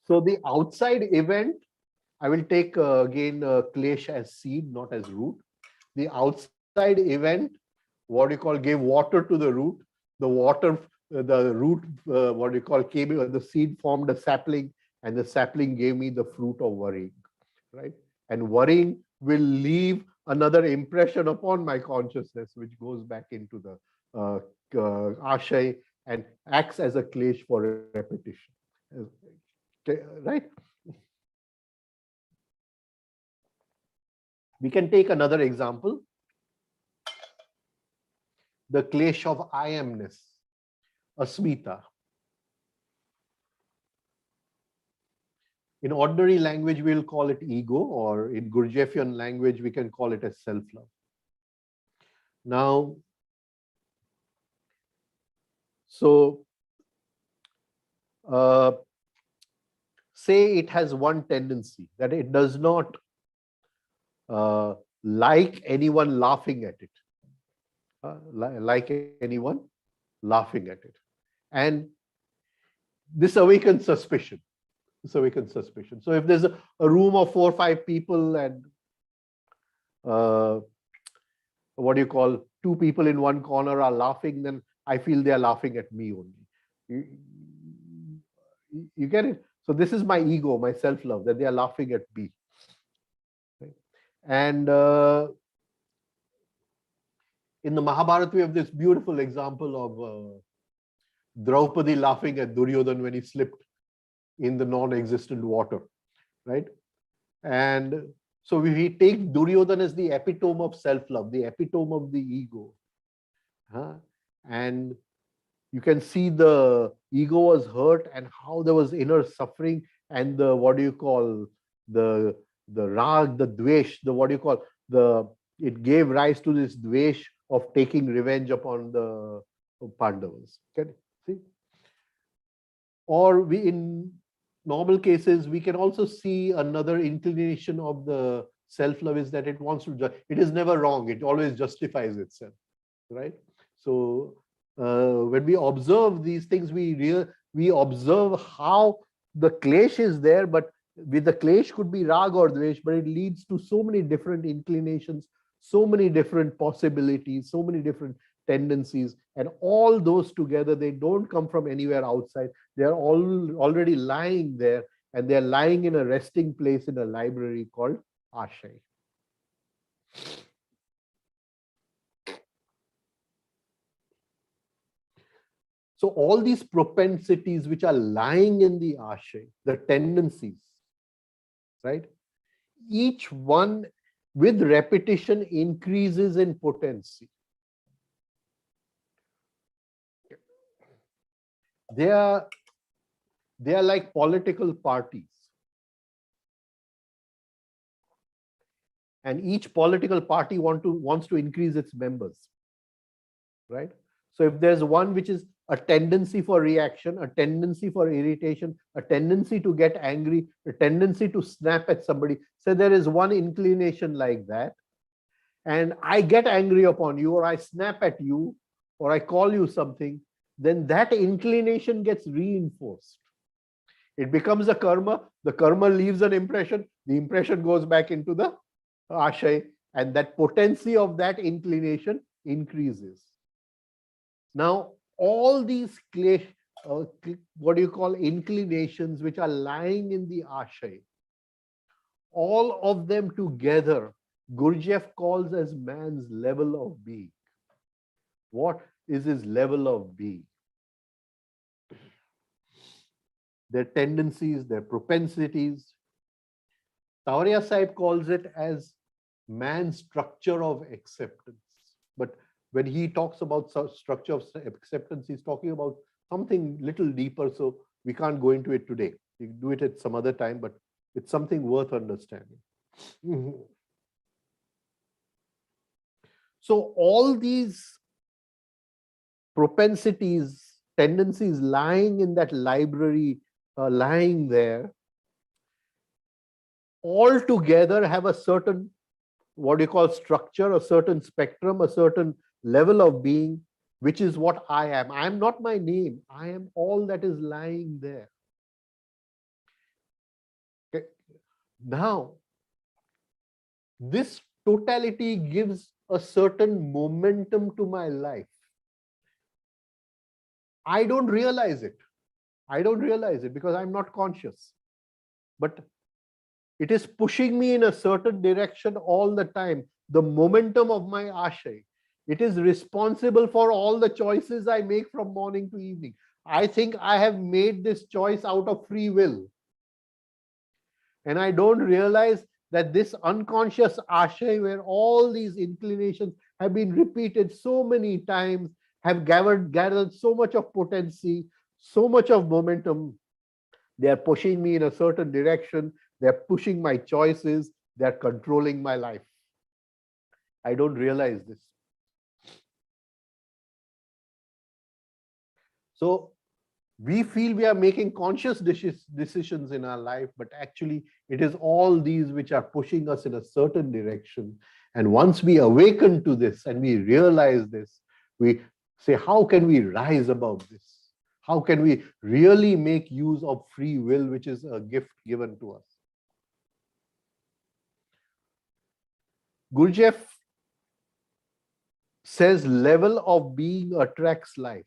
So the outside event, I will take again klesh as seed, not as root. The outside event, what you call, gave water to the root. The water, the root, what you call, came, the seed formed a sapling, and the sapling gave me the fruit of worrying, right? And worrying will leave another impression upon my consciousness, which goes back into the ashay and acts as a klesh for repetition, right? We can take another example. The klesh of I amness, asmita. In ordinary language, we'll call it ego, or in Gurdjieffian language, we can call it as self-love. Now, so say it has one tendency, that it does not like anyone laughing at it. Like anyone laughing at it. And this awakens suspicion. This awakens suspicion. So if there's a room of 4 or 5 people, and what do you call, 2 people in one corner are laughing, then I feel they are laughing at me only. You get it? So this is my ego, my self-love, that they are laughing at me. Right? And in the Mahabharata, we have this beautiful example of Draupadi laughing at Duryodhan when he slipped in the non-existent water, right? And so we take Duryodhan as the epitome of self-love, the epitome of the ego. And you can see the ego was hurt and how there was inner suffering, and the, what do you call, the rag, the dvesh, the, what do you call, it gave rise to this dvesh of taking revenge upon the Pandavas. Can you see? Or we, in normal cases, we can also see another inclination of the self-love is that it wants to, it is never wrong, it always justifies itself, right? So when we observe these things, we observe how the klesh is there, but with the klesh could be rag or dvesh, but it leads to so many different inclinations, so many different possibilities, so many different tendencies, and all those together, they don't come from anywhere outside. They are all already lying there, and they're lying in a resting place in a library called Ashay. So all these propensities which are lying in the Ashay, the tendencies, right? Each one with repetition increases in potency. They are like political parties. And each political party wants to increase its members, right? So if there's one which is a tendency for reaction, a tendency for irritation, a tendency to get angry, a tendency to snap at somebody, so there is one inclination like that, and I get angry upon you, or I snap at you, or I call you something, then that inclination gets reinforced. It becomes a karma. The karma leaves an impression. The impression goes back into the ashay, and that potency of that inclination increases. Now, all these what do you call inclinations which are lying in the ashay, all of them together, Gurdjieff calls as man's level of being. What is his level of being? Their tendencies, their propensities. Tavariaji Sahib calls it as man's structure of acceptance. But when he talks about structure of acceptance, he's talking about something little deeper, so we can't go into it today. We can do it at some other time, but it's something worth understanding. So all these propensities, tendencies lying in that library, lying there, all together have a certain, what do you call, structure, a certain spectrum, a certain level of being, which is what I am. I am not my name. I am all that is lying there. Okay. Now, this totality gives a certain momentum to my life. I don't realize it. I don't realize it because I'm not conscious. But it is pushing me in a certain direction all the time. The momentum of my ashay. It is responsible for all the choices I make from morning to evening. I think I have made this choice out of free will. And I don't realize that this unconscious ashay, where all these inclinations have been repeated so many times, have gathered so much of potency, so much of momentum. They are pushing me in a certain direction. They're pushing my choices. They're controlling my life. I don't realize this. So we feel we are making conscious decisions in our life, but actually it is all these which are pushing us in a certain direction. And once we awaken to this and we realize this, we say, how can we rise above this? How can we really make use of free will, which is a gift given to us? Gurdjieff says level of being attracts life.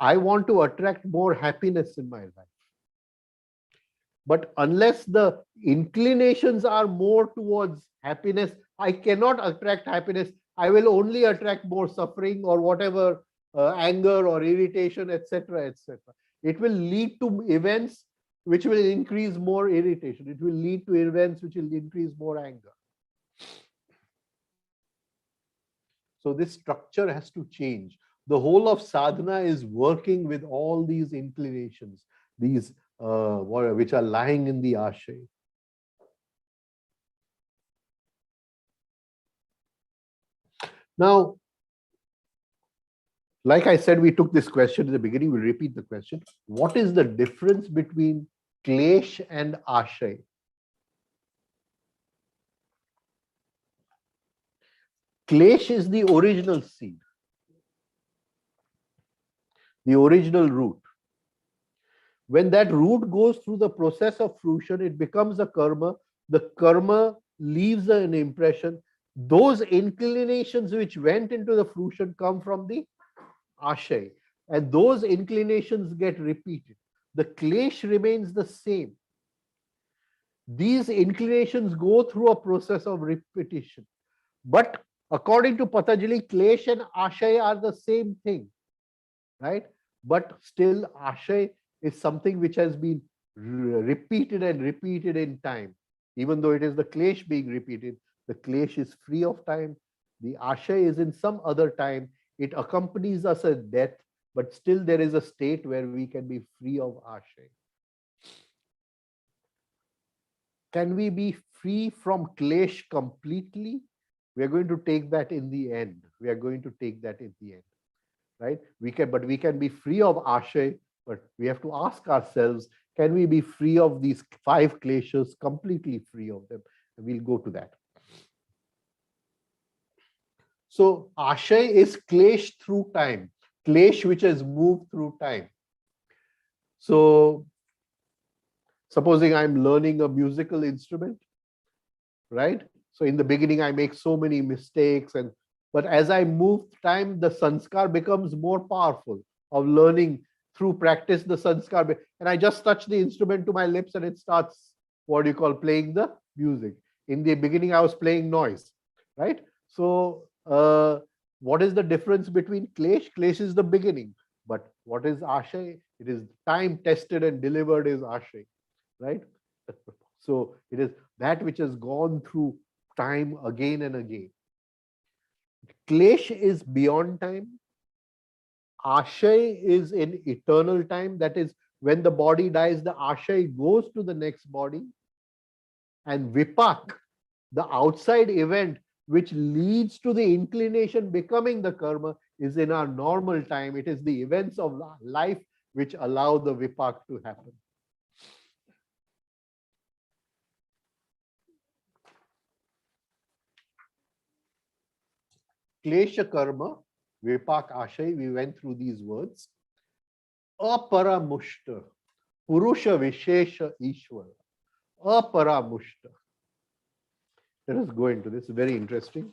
I want to attract more happiness in my life. But unless the inclinations are more towards happiness, I cannot attract happiness. I will only attract more suffering or whatever, anger or irritation, etc., etc. It will lead to events which will increase more irritation. It will lead to events which will increase more anger. So this structure has to change. The whole of sadhana is working with all these inclinations, these which are lying in the ashay. Now, like I said, we took this question in the beginning. We'll repeat the question. What is the difference between klesh and ashay? Klesh is the original seed. the original root. When that root goes through the process of fruition, it becomes a karma. The karma leaves an impression. Those inclinations which went into the fruition come from the ashay, and those inclinations get repeated. The klesh remains the same. These inclinations go through a process of repetition. But according to Patanjali, klesh and ashay are the same thing, right? But still, ashay is something which has been repeated and repeated in time. Even though it is the klesh being repeated, the klesh is free of time. The ashay is in some other time. It accompanies us at death, but still there is a state where we can be free of ashay. Can we be free from klesh completely? We are going to take that in the end. We are going to take that in the end, right? We can be free of ashay, but we have to ask ourselves, can we be free of these 5 kleshas, completely free of them? And we'll go to that. So ashay is klesh through time, klesh which has moved through time. So supposing I'm learning a musical instrument, right? So in the beginning, I make so many mistakes, but as I move time, the sanskar becomes more powerful of learning through practice. The sanskar, and I just touch the instrument to my lips and it starts, what do you call, playing the music. In the beginning, I was playing noise, right? So what is the difference between klesh? Klesh is the beginning, but what is ashay? It is time tested and delivered is ashay, right? So it is that which has gone through time again and again. Klesh is beyond time. Ashay is in eternal time. That is, when the body dies, the ashay goes to the next body. And vipak, the outside event which leads to the inclination becoming the karma, is in our normal time. It is the events of life which allow the vipak to happen. Klesha karma, vipak ashay, we went through these words. Aparamushta, purusha vishesha ishvara. Aparamushta. Let us go into this, very interesting.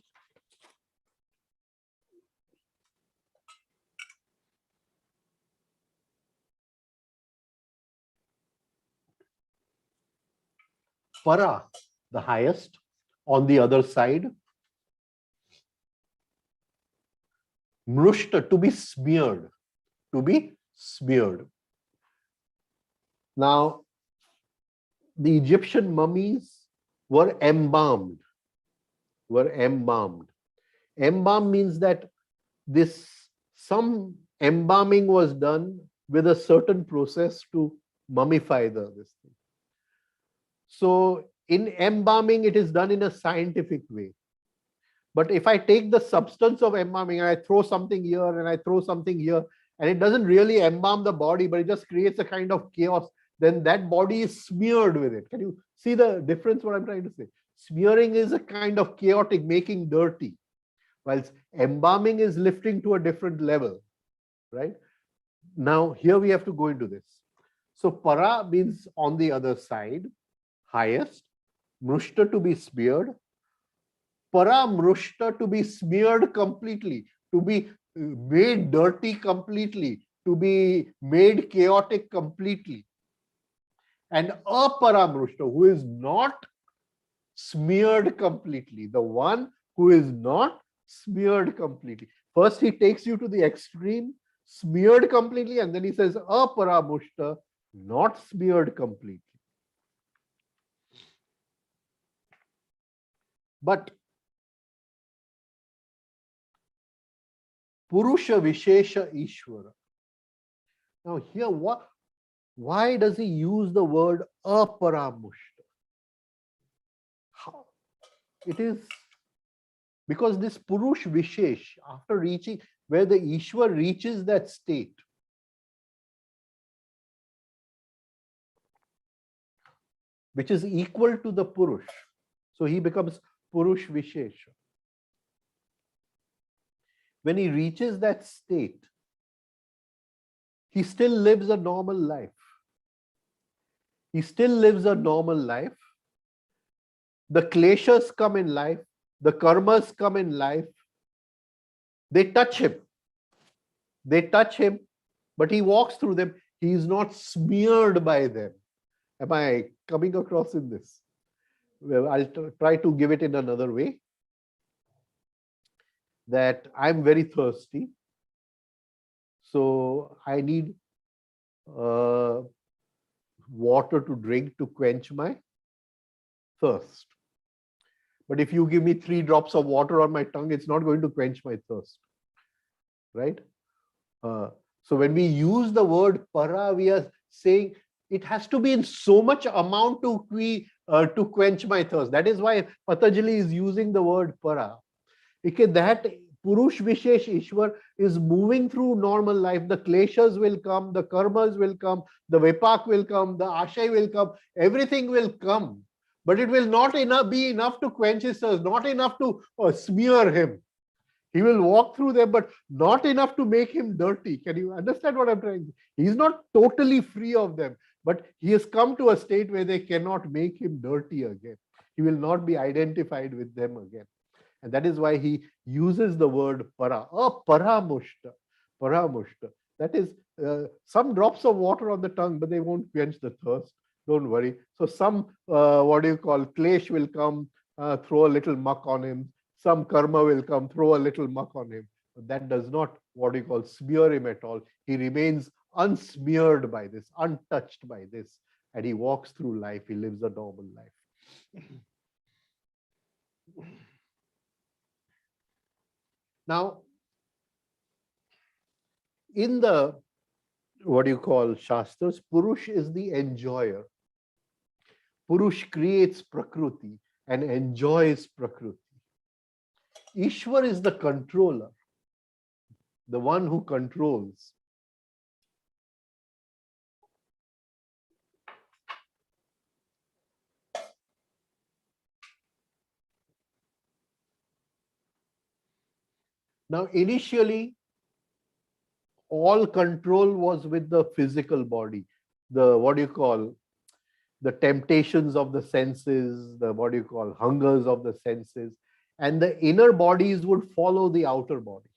Para, the highest, on the other side. Mrushta, to be smeared, to be smeared. Now, the Egyptian mummies were embalmed, Embalm means that some embalming was done with a certain process to mummify this thing. So in embalming, it is done in a scientific way. But if I take the substance of embalming and I throw something here and I throw something here, and it doesn't really embalm the body, but it just creates a kind of chaos, then that body is smeared with it. Can you see the difference, what I'm trying to say? Smearing is a kind of chaotic, making dirty, whilst embalming is lifting to a different level, right? Now, here we have to go into this. So para means on the other side, highest, mrushta to be smeared, para mrushta to be smeared completely, to be made dirty completely, to be made chaotic completely. And apara mrushta, who is not smeared completely, the one who is not smeared completely. First, he takes you to the extreme, smeared completely, and then he says apara mrushta, not smeared completely. But Purusha Vishesha Ishvara. Now here, why does he use the word aparamushta? It is because this Purush Vishesh, after reaching, where the Ishwar reaches that state, which is equal to the Purush. So he becomes Purush Vishesha. When he reaches that state, he still lives a normal life. He still lives a normal life. The kleshas come in life, the karmas come in life. They touch him. They touch him, but he walks through them. He is not smeared by them. Am I coming across in this? Well, I'll try to give it in another way. That I'm very thirsty. So I need water to drink to quench my thirst. But if you give me 3 drops of water on my tongue, it's not going to quench my thirst. Right? So when we use the word para, we are saying it has to be in so much amount to quench my thirst. That is why Patanjali is using the word para. Okay, that Purush Vishesh Ishwar is moving through normal life. The kleshas will come, the karmas will come, the vipak will come, the ashay will come, everything will come. But it will not be enough to quench his thirst, not enough to smear him. He will walk through them, but not enough to make him dirty. Can you understand what I'm trying to say? He's not totally free of them, but he has come to a state where they cannot make him dirty again. He will not be identified with them again. And that is why he uses the word para. Paramushta. Paramushta. That is some drops of water on the tongue, but they won't quench the thirst. Don't worry. So some, klesh will come, throw a little muck on him. Some karma will come, throw a little muck on him. But that does not, smear him at all. He remains unsmeared by this, untouched by this. And he walks through life. He lives a normal life. Now, in the, Shastras, Purush is the enjoyer. Purush creates Prakriti and enjoys Prakriti. Ishwara is the controller, the one who controls. Now, initially, all control was with the physical body, the the temptations of the senses, the hungers of the senses, and the inner bodies would follow the outer body.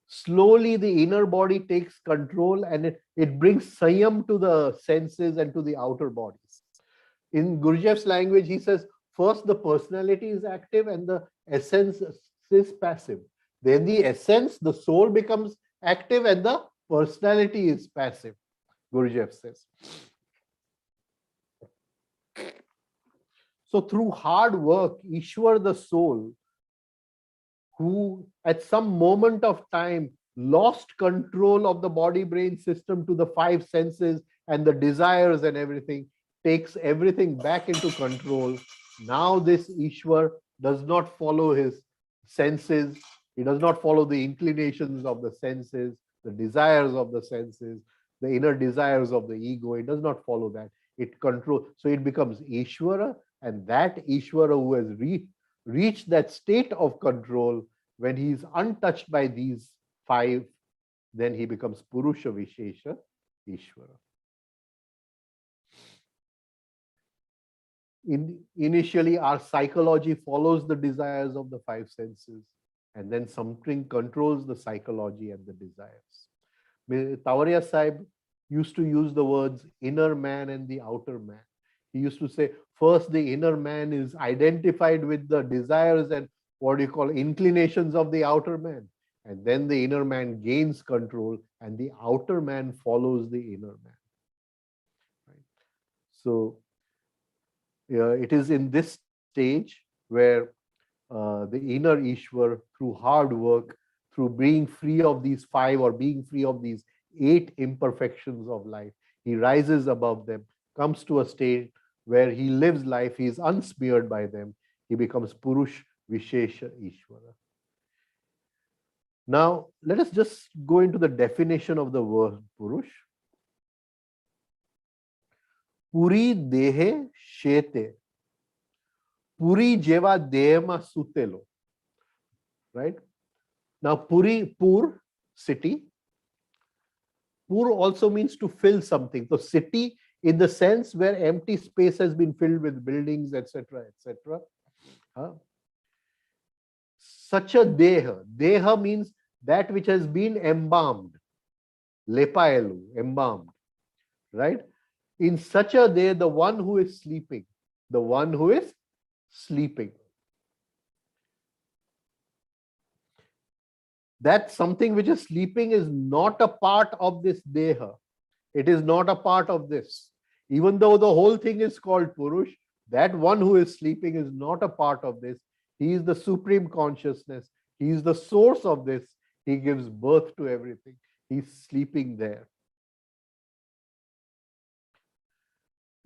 Slowly, the inner body takes control and it brings Sanyam to the senses and to the outer bodies. In Gurdjieff's language, he says, first the personality is active and the essence is passive. Then the essence, the soul, becomes active and the personality is passive, Gurdjieff says. So through hard work, Ishwar, the soul, who at some moment of time lost control of the body-brain system to the 5 senses and the desires and everything, takes everything back into control. Now this Ishwar does not follow his senses. He does not follow the inclinations of the senses, the desires of the senses, the inner desires of the ego. It does not follow that. It controls. So it becomes Ishwara, and that Ishwara who has reached that state of control, when he is untouched by these 5, then he becomes Purusha Vishesha Ishwara. Initially, our psychology follows the desires of the 5 senses, and then something controls the psychology and the desires. Tavariaji Sahib used to use the words inner man and the outer man. He used to say, first the inner man is identified with the desires and inclinations of the outer man. And then the inner man gains control and the outer man follows the inner man. Right? So it is in this stage where the inner Ishwar, through hard work, through being free of these 5 or being free of these 8 imperfections of life, he rises above them, comes to a state where he lives life, he is unsmeared by them, he becomes Purush Vishesha Ishwara. Now, let us just go into the definition of the word Purush. Puri dehe shete. Puri jeva dehema sutelo. Right? Now, Pur, city. Pur also means to fill something. So city in the sense where empty space has been filled with buildings, etc., etc. Such a deha. Deha means that which has been embalmed. Lepaelu, embalmed. Right? In such a day, the one who is sleeping, the one who is sleeping. That something which is sleeping is not a part of this deha. It is not a part of this. Even though the whole thing is called Purush, that one who is sleeping is not a part of this. He is the supreme consciousness. He is the source of this. He gives birth to everything. He's sleeping there.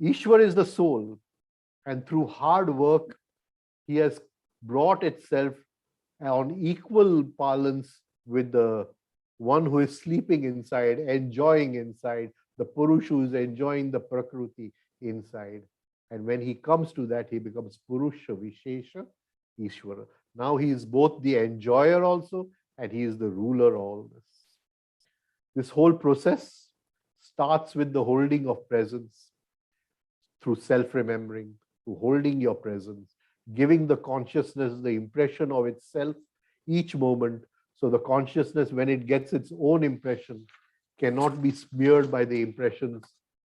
Ishwara is the soul, and through hard work, he has brought itself on equal balance with the one who is sleeping inside, enjoying inside, the Purush who is enjoying the Prakriti inside. And when he comes to that, he becomes Purusha Vishesha Ishwara. Now he is both the enjoyer also, and he is the ruler all this. This whole process starts with the holding of presence through self-remembering, through holding your presence, giving the consciousness the impression of itself each moment. So the consciousness, when it gets its own impression, cannot be smeared by the impressions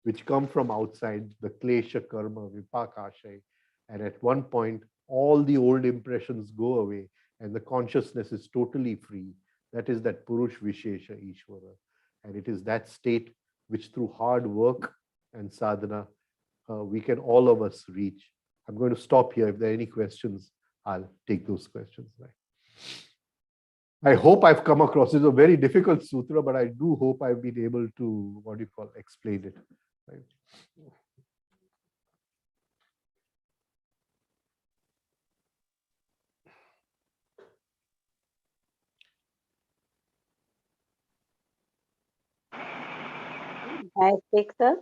which come from outside, the klesha, karma, vipaka, ashay. And at one point, all the old impressions go away and the consciousness is totally free. That is that Purush Vishesha Ishvara. And it is that state which through hard work and sadhana, we can all of us reach. I'm going to stop here. If there are any questions, I'll take those questions. Right. I hope I've come across. It's a very difficult sutra, but I do hope I've been able to, what do you call, explain it. Right. I speak, sir.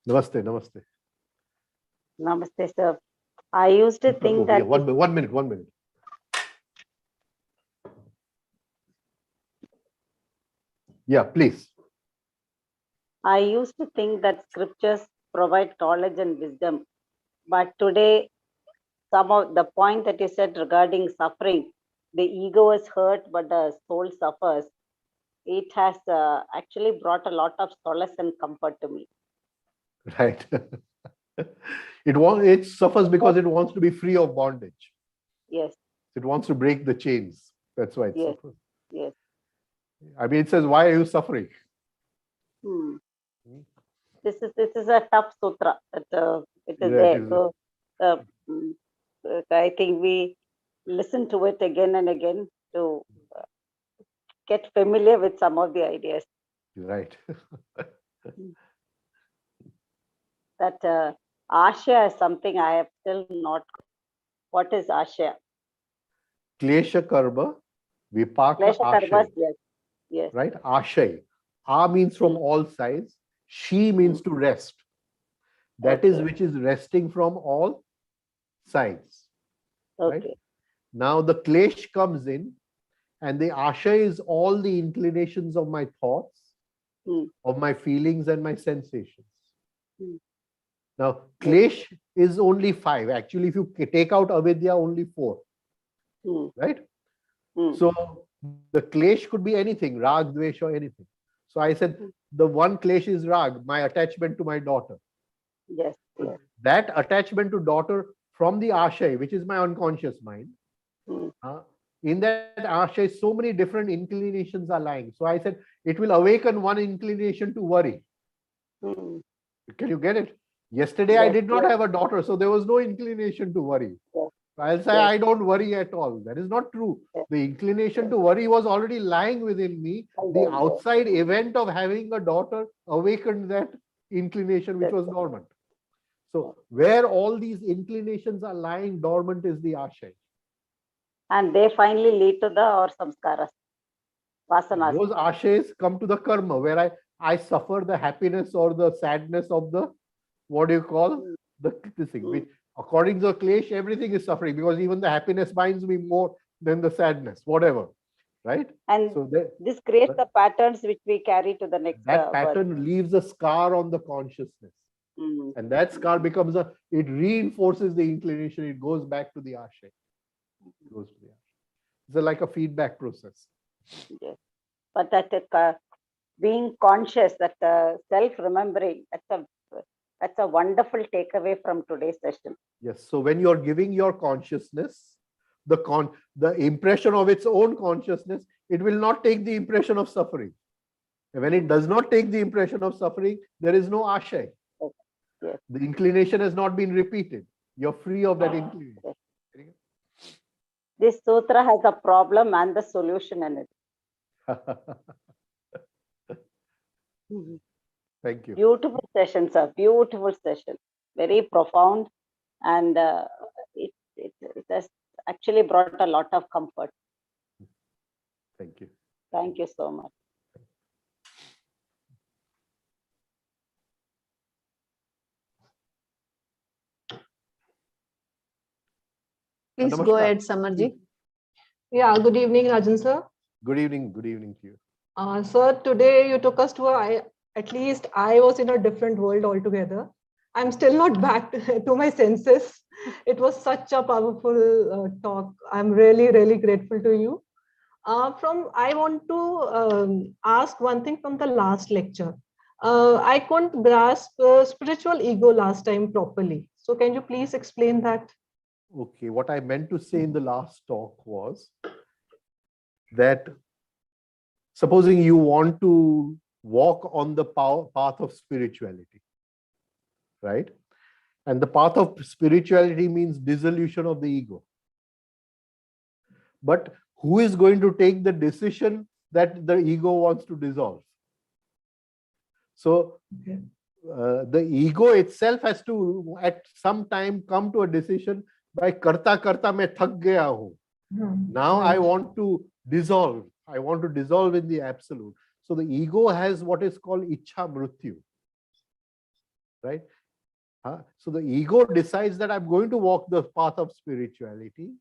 Namaste, namaste. Namaste, sir. I used to think that... Yeah, one minute. Yeah, please. I used to think that scriptures provide knowledge and wisdom. But today, some of the point that you said regarding suffering, the ego is hurt, but the soul suffers. It has actually brought a lot of solace and comfort to me. Right. It suffers because it wants to be free of bondage. Yes. It wants to break the chains. That's why it suffers. Yes. I mean, it says, why are you suffering? This is a tough sutra. It is there. So I think we listen to it again and again to get familiar with some of the ideas. Right. That Ashya is something I have still not. What is Ashya? Klesha karma, vipaka, Klesha karma, yes. Right? Ashay. A means from all sides. She means to rest. That is which is resting from all sides. Okay. Right? Now the klesh comes in, and the asha is all the inclinations of my thoughts, of my feelings and my sensations. Now, klesh is only 5. Actually, if you take out avidya, only 4. Right? So the klesh could be anything, rag, dvesh, or anything. So I said the one klesh is rag, my attachment to my daughter. Yes. That attachment to daughter from the ashay, which is my unconscious mind, in that ashay, so many different inclinations are lying. So I said it will awaken one inclination to worry. Can you get it? Yesterday, I did not have a daughter, so there was no inclination to worry. I'll say I don't worry at all. That is not true. The inclination to worry was already lying within me. The outside event of having a daughter awakened that inclination, which was dormant. So where all these inclinations are lying dormant is the ashay. And they finally lead to the or samskaras. Vasanas. Those ashays come to the karma, where I suffer the happiness or the sadness of the, what do you call, this thing. Which, according to the klesh, everything is suffering, because even the happiness binds me more than the sadness, whatever. right? And So this creates the patterns which we carry to the next that birth. pattern leaves a scar on the consciousness. And that scar becomes it reinforces the inclination. It goes back to the ashay. It's like a feedback process. Yes. But that being conscious, that self-remembering, that's a wonderful takeaway from today's session. Yes. So when you're giving your consciousness the impression of its own consciousness, it will not take the impression of suffering. And when it does not take the impression of suffering, there is no ashay. Yes. The inclination has not been repeated. You're free of that inclination. Yes. This sutra has a problem and the solution in it. Thank you. Beautiful session, sir. Beautiful session. Very profound, and it has actually brought a lot of comfort. Thank you. Thank you so much. Please go ahead, Samarji. Yeah, good evening, Rajan sir. Good evening to you. Sir, today you took us to at least I was in a different world altogether. I'm still not back to my senses. It was such a powerful talk. I'm really, really grateful to you. I want to ask one thing from the last lecture. I couldn't grasp spiritual ego last time properly. So can you please explain that? Okay, what I meant to say in the last talk was that supposing you want to walk on the path of spirituality, right? And the path of spirituality means dissolution of the ego. But who is going to take the decision that the ego wants to dissolve? So the ego itself has to at some time come to a decision by karta main thak gaya hu. Now I want to dissolve. I want to dissolve in the absolute. So the ego has what is called ichha mrityu, right? So the ego decides that I'm going to walk the path of spirituality,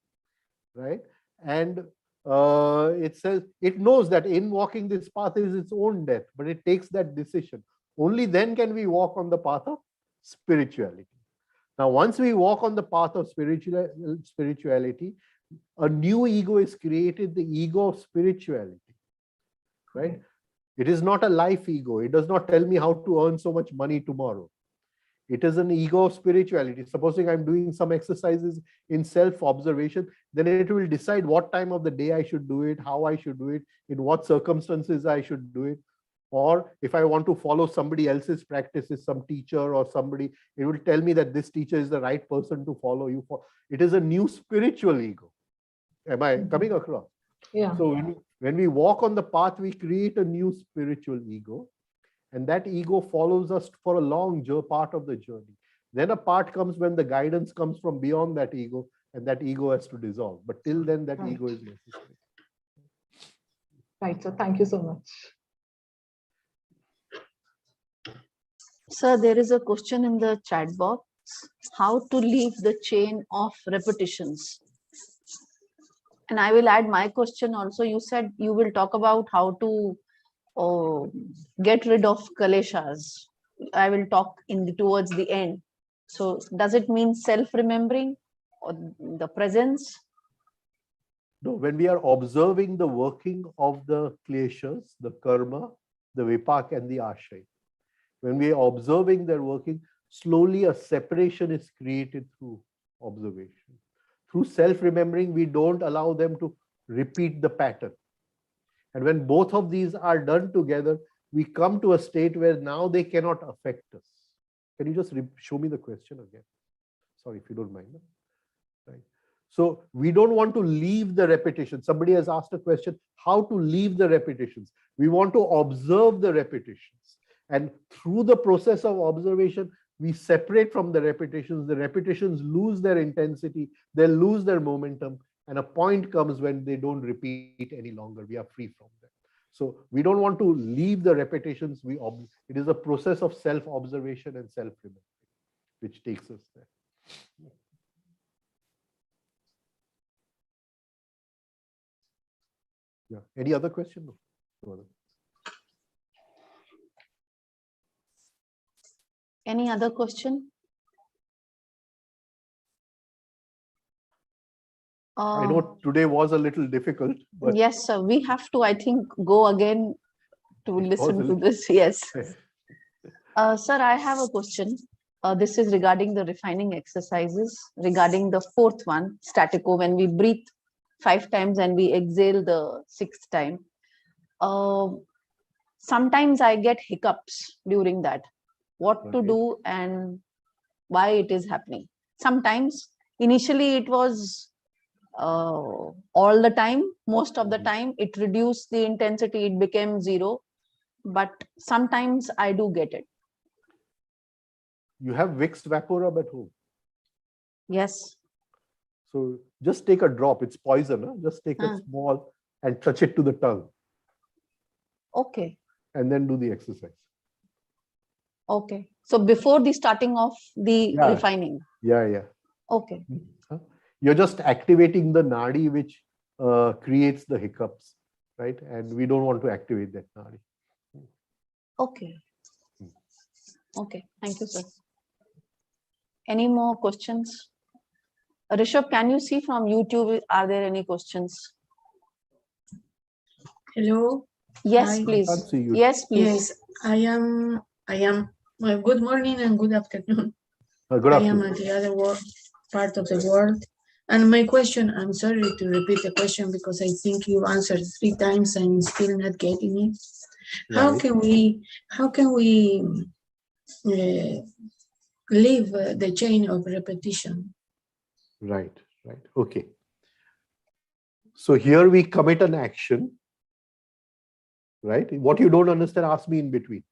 right? And it says it knows that in walking this path is its own death, but it takes that decision. Only then can we walk on the path of spirituality. Now, once we walk on the path of spirituality, a new ego is created, the ego of spirituality, right? It is not a life ego. It does not tell me how to earn so much money tomorrow. It is an ego of spirituality. Supposing I'm doing some exercises in self-observation, then it will decide what time of the day I should do it, how I should do it, in what circumstances I should do it. Or if I want to follow somebody else's practices, some teacher or somebody, it will tell me that this teacher is the right person to follow you for. It is a new spiritual ego. Am I coming across? Yeah. So when we walk on the path, we create a new spiritual ego. And that ego follows us for a long part of the journey. Then a part comes when the guidance comes from beyond that ego, and that ego has to dissolve. But till then, that ego is necessary. Right, so thank you so much. Sir, there is a question in the chat box. How to leave the chain of repetitions? And I will add my question also. You said you will talk about how to get rid of kaleshas. I will talk towards the end. So does it mean self-remembering or the presence? No, when we are observing the working of the kleshas, the karma, the vipak and the ashay, when we are observing their working, slowly a separation is created through observation. Through self-remembering, we don't allow them to repeat the pattern. And when both of these are done together, we come to a state where now they cannot affect us. Can you just show me the question again? Sorry, if you don't mind. Right. So we don't want to leave the repetition. Somebody has asked a question, how to leave the repetitions? We want to observe the repetitions. And through the process of observation, we separate from the repetitions. The repetitions lose their intensity, they lose their momentum. And a point comes when they don't repeat any longer. We are free from them. So we don't want to leave the repetitions. It is a process of self-observation and self-remembering, which takes us there. Yeah. Any other question? No other. Any other question? I know today was a little difficult, but Yes, sir. We have to, I think, go again to it was listen a to little- this. Yes. Sir, I have a question. This is regarding the refining exercises, regarding the fourth one, statico, when we breathe 5 times and we exhale the 6th time. Sometimes I get hiccups during that. What to Okay. do and why it is happening? Sometimes, initially it was all the time, most of the time, it reduced the intensity, it became 0. But sometimes I do get it. You have Vicks Vaporub at home. Yes. So just take a drop. It's poison. Huh? Just take a small and touch it to the tongue. Okay. And then do the exercise. Okay. So before the starting of the Yeah. refining. Yeah. Okay. You're just activating the nadi, which creates the hiccups, right? And we don't want to activate that nadi. Okay. Okay. Thank you, sir. Any more questions? Rishabh, can you see from YouTube, are there any questions? Hello. Yes, Hi. please. Can't see you. Yes, please. Yes, I am. Well, good morning and good afternoon. Good I am afternoon. at the other part of the world. And my question, I'm sorry to repeat the question because I think you answered 3 times and still not getting it. How Right. can we leave the chain of repetition? Right. Okay. So here we commit an action, right? What you don't understand, ask me in between.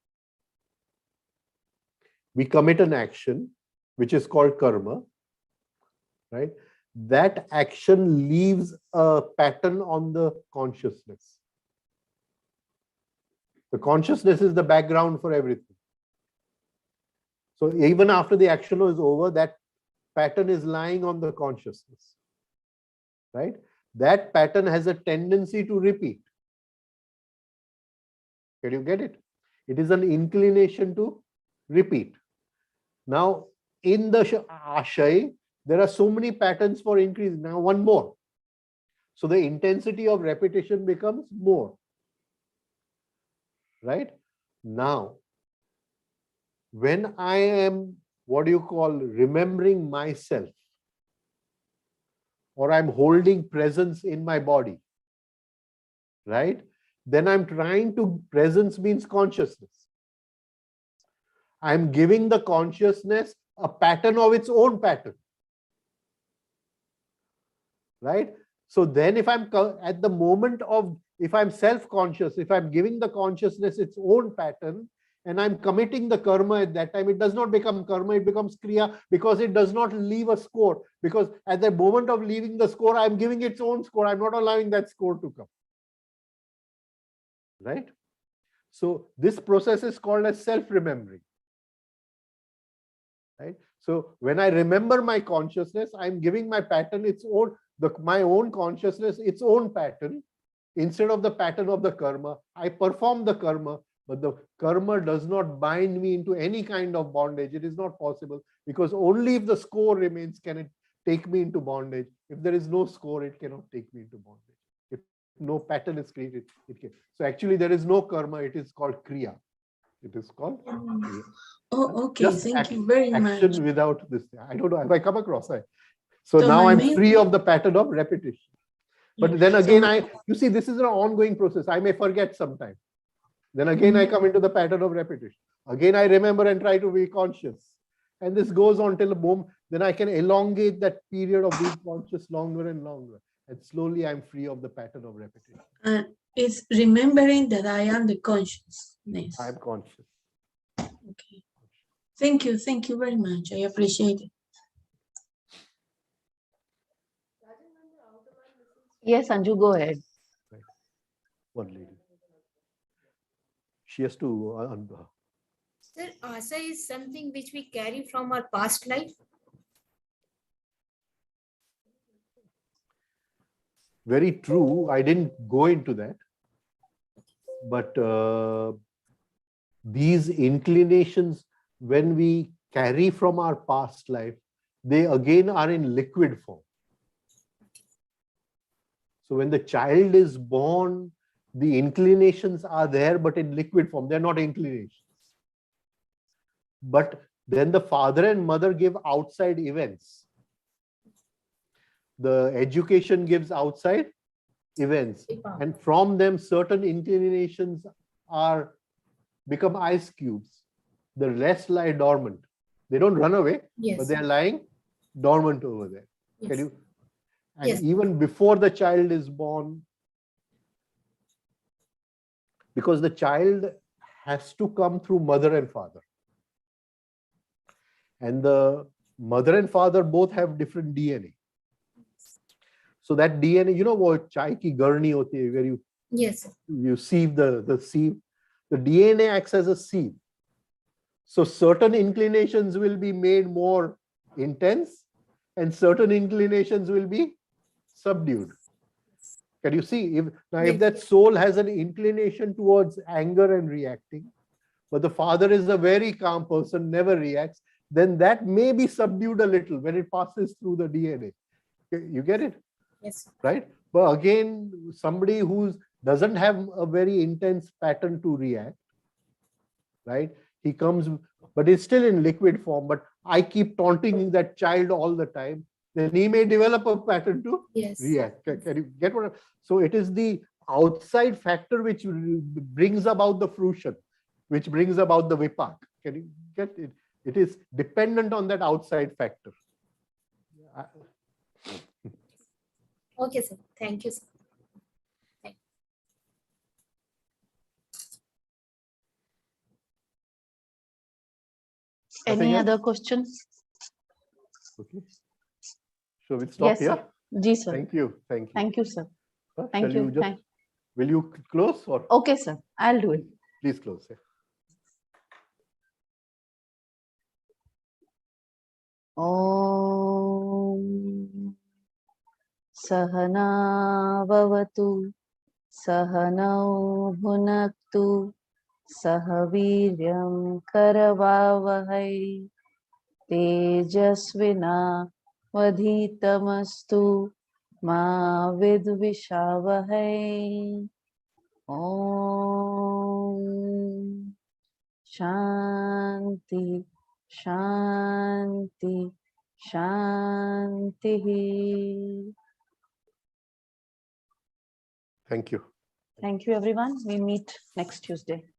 We commit an action, which is called karma, right? That action leaves a pattern on the consciousness. The consciousness is the background for everything. So even after the action is over, that pattern is lying on the consciousness, right? That pattern has a tendency to repeat. Can you get it? It is an inclination to repeat. Now, in the ashay, there are so many patterns for increase. Now, one more. So the intensity of repetition becomes more. Right? Now, when I am, what do you call, remembering myself, or I'm holding presence in my body, right? Then I'm trying to, presence means consciousness. I'm giving the consciousness a pattern of its own pattern. Right? So then if I'm at the moment of, if I'm self-conscious, if I'm giving the consciousness its own pattern, and I'm committing the karma at that time, it does not become karma, it becomes kriya, because it does not leave a score. Because at the moment of leaving the score, I'm giving its own score. I'm not allowing that score to come. Right? So this process is called as self-remembering. Right? So when I remember my consciousness, I'm giving my pattern its own, my own consciousness its own pattern, instead of the pattern of the karma. I perform the karma, but the karma does not bind me into any kind of bondage. It is not possible, because only if the score remains can it take me into bondage. If there is no score, it cannot take me into bondage. If no pattern is created, it can. So actually there is no karma, it is called kriya. It is called kriya. Oh, okay. Just Thank you very much. action without this. I don't know. Have I come across? So now my I'm main- free of the pattern of repetition. But then again, you see, this is an ongoing process. I may forget sometime. Then again, I come into the pattern of repetition. Again, I remember and try to be conscious. And this goes on till a moment. Then I can elongate that period of being conscious longer and longer. And slowly I'm free of the pattern of repetition. It's remembering that I am the consciousness. I'm conscious. Okay. Thank you very much. I appreciate it. Yes, Anju, go ahead. Right. One lady. She has to. Sir, asa is something which we carry from our past life. very true. I didn't go into that. But these inclinations, when we carry from our past life, they again are in liquid form. So when the child is born, the inclinations are there, but in liquid form. They're not inclinations. But then the father and mother give outside events. The education gives outside events. And from them, certain inclinations are become ice cubes. The rest lie dormant. They don't run away, but they are lying dormant over there. Can you? And even before the child is born, because the child has to come through mother and father. And the mother and father both have different DNA. So that DNA, you know what chai ki garni hoti hai, where you sieve the sieve. The DNA acts as a sieve. So certain inclinations will be made more intense and certain inclinations will be subdued. Can you see? If that soul has an inclination towards anger and reacting, but the father is a very calm person, never reacts, then that may be subdued a little when it passes through the DNA. You get it? Yes. Right? But again, somebody who doesn't have a very intense pattern to react, right? He comes, but it's still in liquid form. But I keep taunting that child all the time. Then he may develop a pattern to react. Can you get what? So it is the outside factor which brings about the fruition, which brings about the vipak. Can you get it? It is dependent on that outside factor. Okay, sir. Thank you, sir. Any other questions? Okay. So we'll stop here. Sir. Ji, sir. Thank you. Thank you. Thank you, sir. Thank you. Will you close or? Okay, sir. I'll do it. Please close. Yeah. Om Sahana Bhavatu Sahanau Bhunaktu Sahaviryam Karavavahai Tejasvina Vadhitamastu Ma Vidvishavahai. Om Shanti Shanti Shanti. Thank you. Thank you, everyone. We meet next Tuesday.